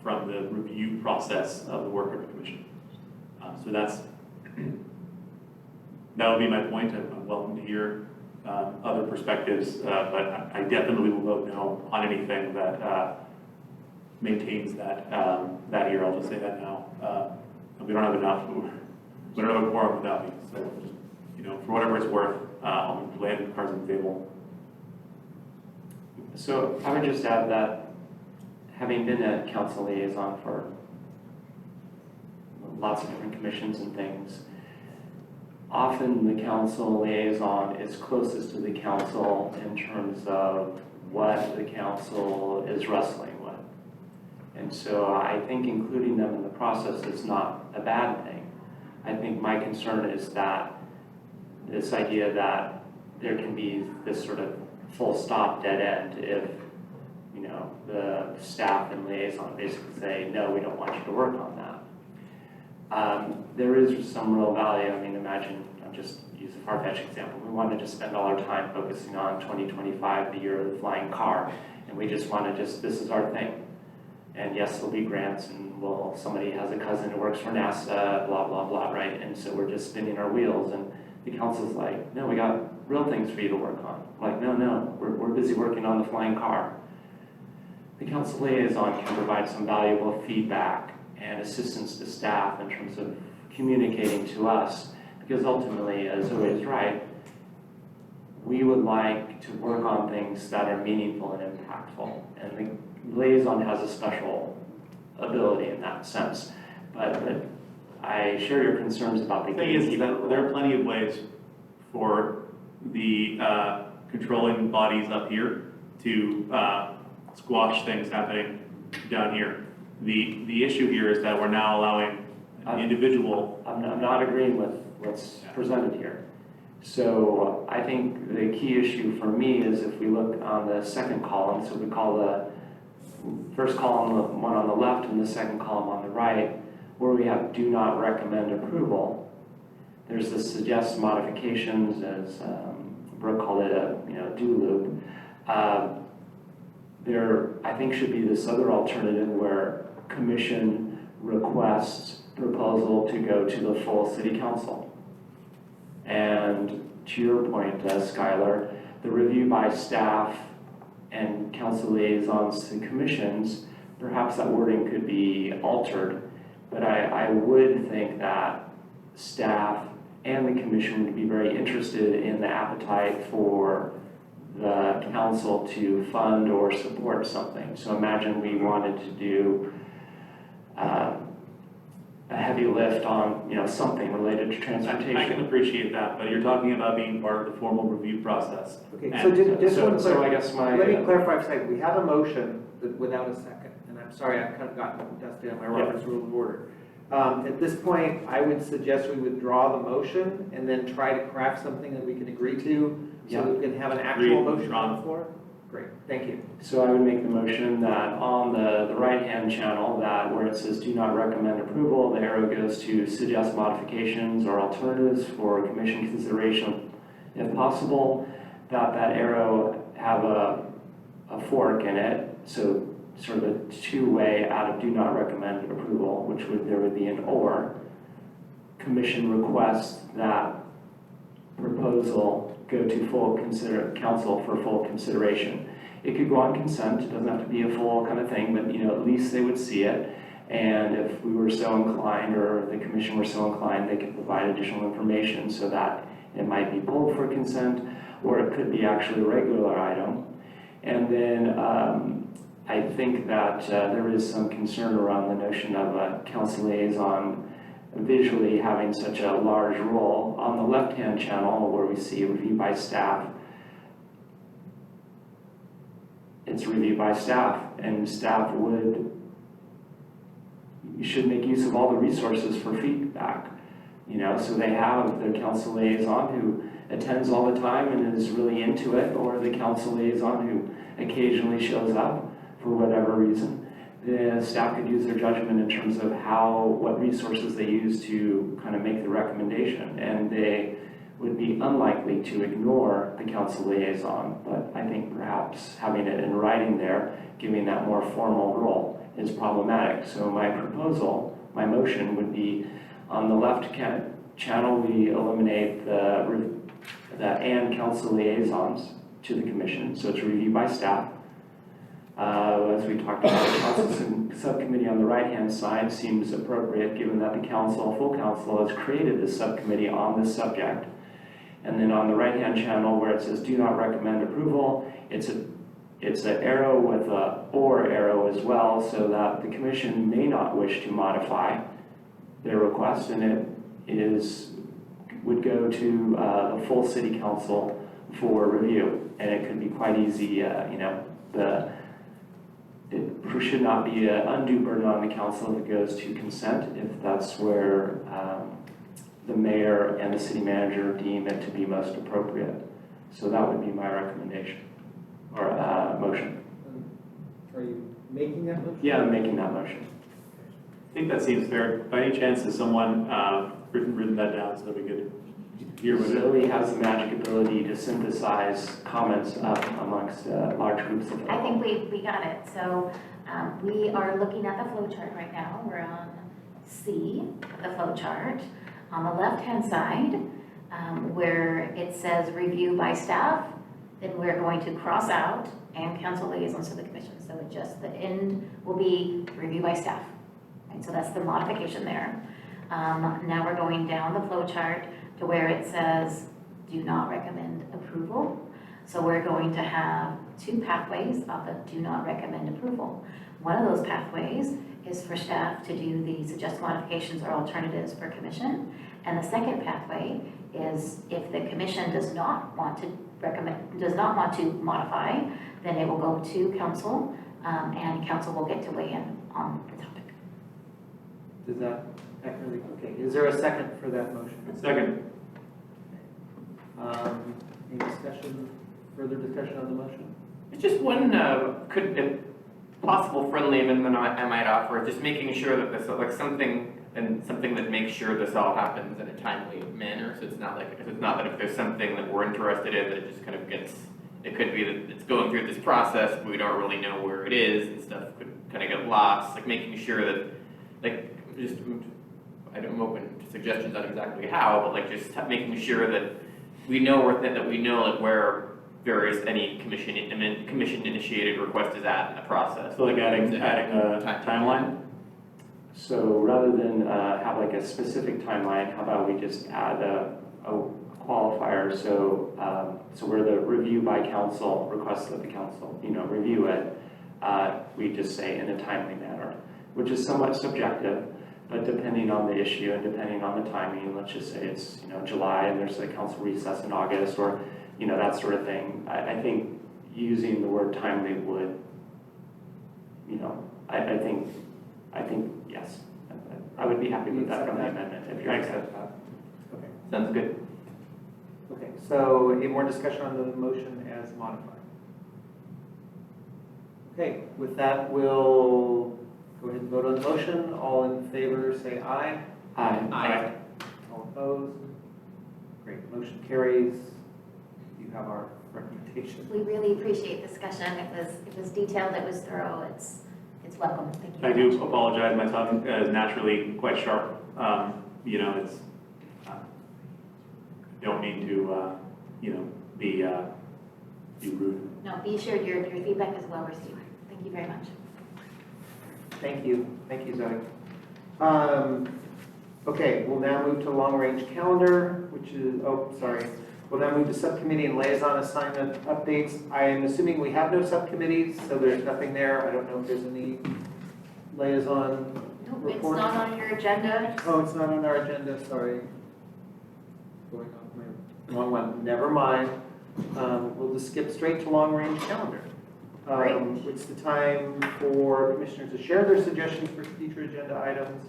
from the review process of the work of the commission. So that would be my point. I'm welcome to hear other perspectives, but I definitely will vote no on anything that maintains that here. I'll just say that now. We don't have enough. We don't have a quorum without me. So, for whatever it's worth, I'll lay the cards on the table. So I would just add that, having been a council liaison for lots of different commissions and things, often the council liaison is closest to the council in terms of what the council is wrestling with. And so I think including them in the process is not a bad thing. I think my concern is that this idea that there can be this sort of full stop dead end if the staff and liaison basically say, no, we don't want you to work on that. There is some real value. I mean, imagine, I'll just use a far-fetched example. We wanted to spend all our time focusing on 2025, the year of the flying car, and we just want to this is our thing. And yes, there'll be grants, and somebody has a cousin who works for NASA, blah, blah, blah, right? And so we're just spinning our wheels, and the council's like, no, we got real things for you to work on. I'm like, no, we're busy working on the flying car. The council liaison can provide some valuable feedback and assistance to staff in terms of communicating to us, because ultimately, as Zoe is right, we would like to work on things that are meaningful and impactful. And the liaison has a special ability in that sense. But I share your concerns about the thing is that there are plenty of ways for the controlling bodies up here to squash things happening down here. The issue here is that we're now allowing an individual. I'm not agreeing with what's presented here. So I think the key issue for me is if we look on the second column, so we call the first column the one on the left and the second column on the right, where we have do not recommend approval, there's the suggest modifications, as Brooke called it, a do loop. There, I think, should be this other alternative where commission requests proposal to go to the full city council. And to your point, Skylar, the review by staff and council liaisons to commissions, perhaps that wording could be altered, but I would think that staff and the commission would be very interested in the appetite for the council to fund or support something. So imagine we wanted to do a heavy lift on something related to transportation. I can appreciate that, but you're talking about being part of the formal review process. Okay, And so just one so I guess let me clarify for a second. We have a motion without a second, and I'm sorry, I've kind of gotten dusty on my Robert's Rules of Order. At this point, I would suggest we withdraw the motion and then try to craft something that we can agree to so that we can have an actual motion on the floor. Great, thank you. So I would make the motion that on the right-hand channel, that where it says do not recommend approval, the arrow goes to suggest modifications or alternatives for commission consideration if possible, that arrow have a fork in it, so sort of a two-way out of do not recommend approval, which there would be an or. Commission requests that proposal go to council for full consideration. It could go on consent, it doesn't have to be a full kind of thing, but at least they would see it. And if we were so inclined, or the commission were so inclined, they could provide additional information so that it might be pulled for consent, or it could be actually a regular item. And then I think that there is some concern around the notion of a council liaison visually having such a large role. On the left-hand channel where we see review by staff, it's review by staff, and staff should make use of all the resources for feedback. So they have their council liaison who attends all the time and is really into it, or the council liaison who occasionally shows up for whatever reason. The staff could use their judgment in terms of what resources they use to kind of make the recommendation, and they would be unlikely to ignore the council liaison, but I think perhaps having it in writing there, giving that more formal role is problematic. So my motion would be on the left channel, we eliminate the and council liaisons to the commission, so it's review by staff. As we talked about, the council subcommittee on the right-hand side seems appropriate given that the full council has created this subcommittee on this subject. And then on the right-hand channel where it says do not recommend approval, it's an arrow with a or arrow as well, so that the commission may not wish to modify their request, and would go to the full city council for review. And it could be quite easy, it should not be an undue burden on the council if it goes to consent, if that's where the mayor and the city manager deem it to be most appropriate. So that would be my recommendation, or motion. Are you making that motion? Yeah, I'm making that motion. I think that seems fair. By any chance, has someone written that down so that we could hear what it is? Zoe has the magic ability to synthesize comments up amongst large groups of people. I think we got it. So we are looking at the flow chart right now. We're on C, the flow chart. On the left-hand side, where it says review by staff, then we're going to cross out and council liaisons to the commission. So the end will be review by staff. Right? So that's the modification there. Now we're going down the flow chart to where it says do not recommend approval. So we're going to have two pathways of the do not recommend approval. One of those pathways is for staff to do the suggest modifications or alternatives for commission. And the second pathway is if the commission does not want to modify, then it will go to council, and council will get to weigh in on the topic. Does that accurately, okay, is there a second for that motion? Second. Any discussion, further discussion on the motion? It's just one, if possible friendly amendment I might offer, just making sure that this, like something that makes sure this all happens in a timely manner. So it's not that if there's something that we're interested in that it just kind of gets, it could be that it's going through this process, but we don't really know where it is and stuff could kind of get lost. Like making sure that, I'm open to suggestions on exactly how, but just making sure that we know where any commission initiated request is at in the process. So adding a timeline? So rather than have a specific timeline, how about we just add a qualifier? So where the review by council requests that the council, review it, we just say in a timely manner, which is somewhat subjective, but depending on the issue and depending on the timing, let's just say it's, July and there's a council recess in August, or, that sort of thing. I think using the word timely would, I think, yes. I would be happy with that friendly amendment if you accept that. Okay. Sounds good. Okay, so any more discussion on the motion as modified? Okay, with that, we'll go ahead and vote on the motion. All in favor, say aye. Aye. Aye. All opposed? Great, motion carries. You have our recommendation. We really appreciate discussion. It was detailed, it was thorough, it's welcome. Thank you. I do apologize, my tongue is naturally quite sharp. It's, don't mean to, be rude. No, be assured your feedback is well received. Thank you very much. Thank you, Zoe. Okay, we'll now move to long-range calendar, which is, We'll now move to subcommittee and liaison assignment updates. I am assuming we have no subcommittees, so there's nothing there. I don't know if there's any liaison Nope, it's report. not on your agenda. Oh, it's not on our agenda, sorry. Going off my wrong one, never mind. We'll just skip straight to long-range calendar. Great. It's the time for commissioners to share their suggestions for future agenda items.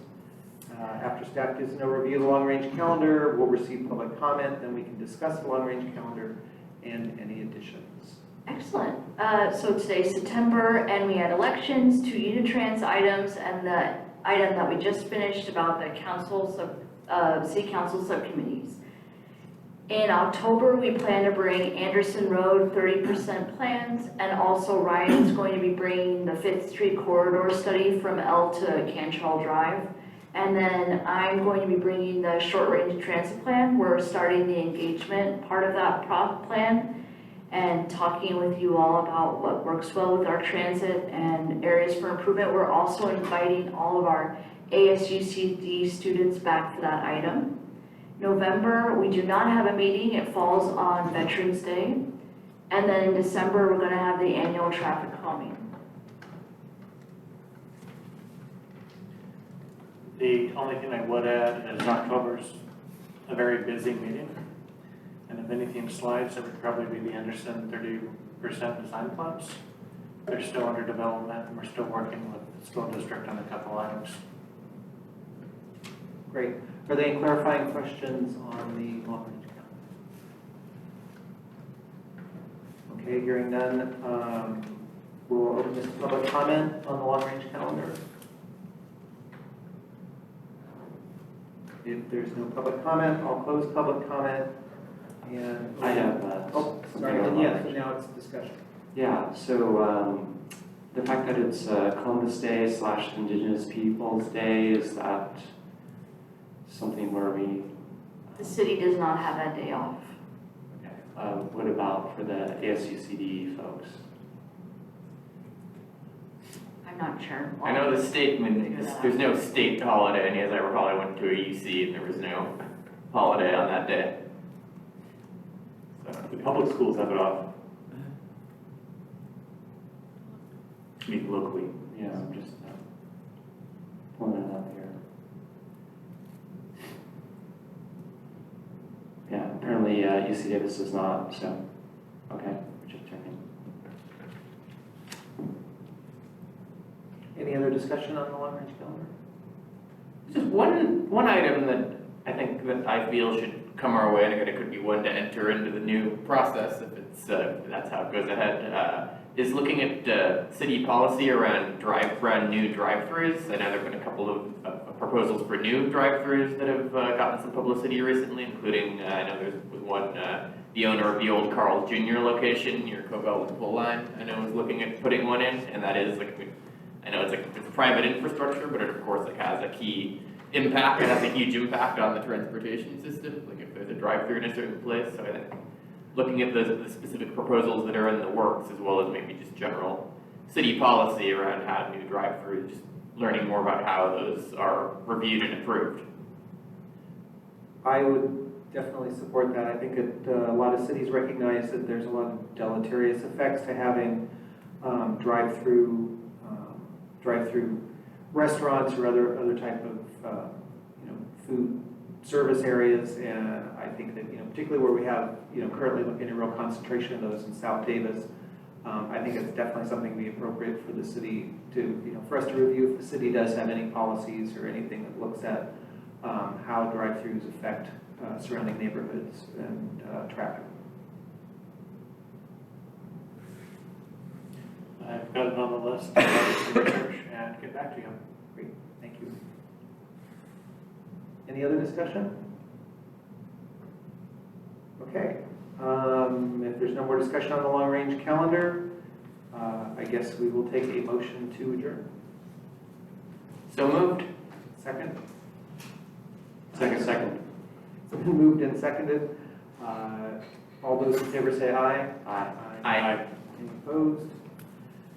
After staff gives an overview of the long-range calendar, we'll receive public comment, then we can discuss the long-range calendar and any additions. Excellent. So today's September, and we had elections, 2 Unitrans items, and the item that we just finished about the city council subcommittees. In October, we plan to bring Anderson Road 30% plans, and also Ryan's going to be bringing the 5th Street corridor study from L to Cantrell Drive. And then I'm going to be bringing the short-range transit plan. We're starting the engagement part of that plan and talking with you all about what works well with our transit and areas for improvement. We're also inviting all of our ASUCD students back for that item. November, we do not have a meeting. It falls on Veterans Day. And then in December, we're going to have the annual traffic calming. The only thing I would add is October's a very busy meeting. And if anything slides, it would probably be the Anderson 30% design plans. They're still under development, and we're still working with the school district on a couple items. Great. Are there any clarifying questions on the long-range calendar? Okay, hearing none, we'll open this to public comment on the long-range calendar. If there's no public comment, I'll close public comment. And I have, oh, sorry, something on yes, long-range. now it's discussion. Yeah, so the fact that it's Columbus Day / Indigenous Peoples Day, is that something where we, The city does not have that day off. okay, what about for the ASUCD folks? I'm not sure. I know the state, there's no state holiday, and as I recall, I went to a UC and there was no holiday on that day. The public schools have it off. I mean, locally. Yeah, I'm just pulling it up here. Yeah, apparently UC Davis does not, so, okay, we're just checking. Any other discussion on the long-range calendar? Just one item that I think that I feel should come our way, and again, it could be one to enter into the new process if it's if that's how it goes ahead, is looking at city policy around new drive-throughs. I know there've been a couple of proposals for new drive-throughs that have gotten some publicity recently, including I know there was one, the owner of the old Carl's Jr. location near Cobell with Bull Line, I know is looking at putting one in, and that is like, I know it's private infrastructure, but it of course has a key impact. It has a huge impact on the transportation system, like if there's a drive-through in a certain place. So I think looking at the specific proposals that are in the works, as well as maybe just general city policy around how new drive-throughs, just learning more about how those are reviewed and approved. I would definitely support that. I think a lot of cities recognize that there's a lot of deleterious effects to having drive-through restaurants or other type of food service areas, and I think that particularly where we have currently looking at a real concentration of those in South Davis, I think it's definitely something to be appropriate for the city to for us to review if the city does have any policies or anything that looks at how drive-throughs affect surrounding neighborhoods and traffic. I've got it on the list to research and get back to you. Great, thank you. Any other discussion? Okay, if there's no more discussion on the long-range calendar, I guess we will take a motion to adjourn. So moved. Second? Second. So been moved and seconded. All those in favor say aye. Aye. Any opposed?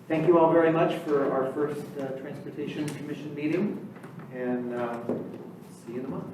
Thank you all very much for our first Transportation Commission meeting, and see you in a month.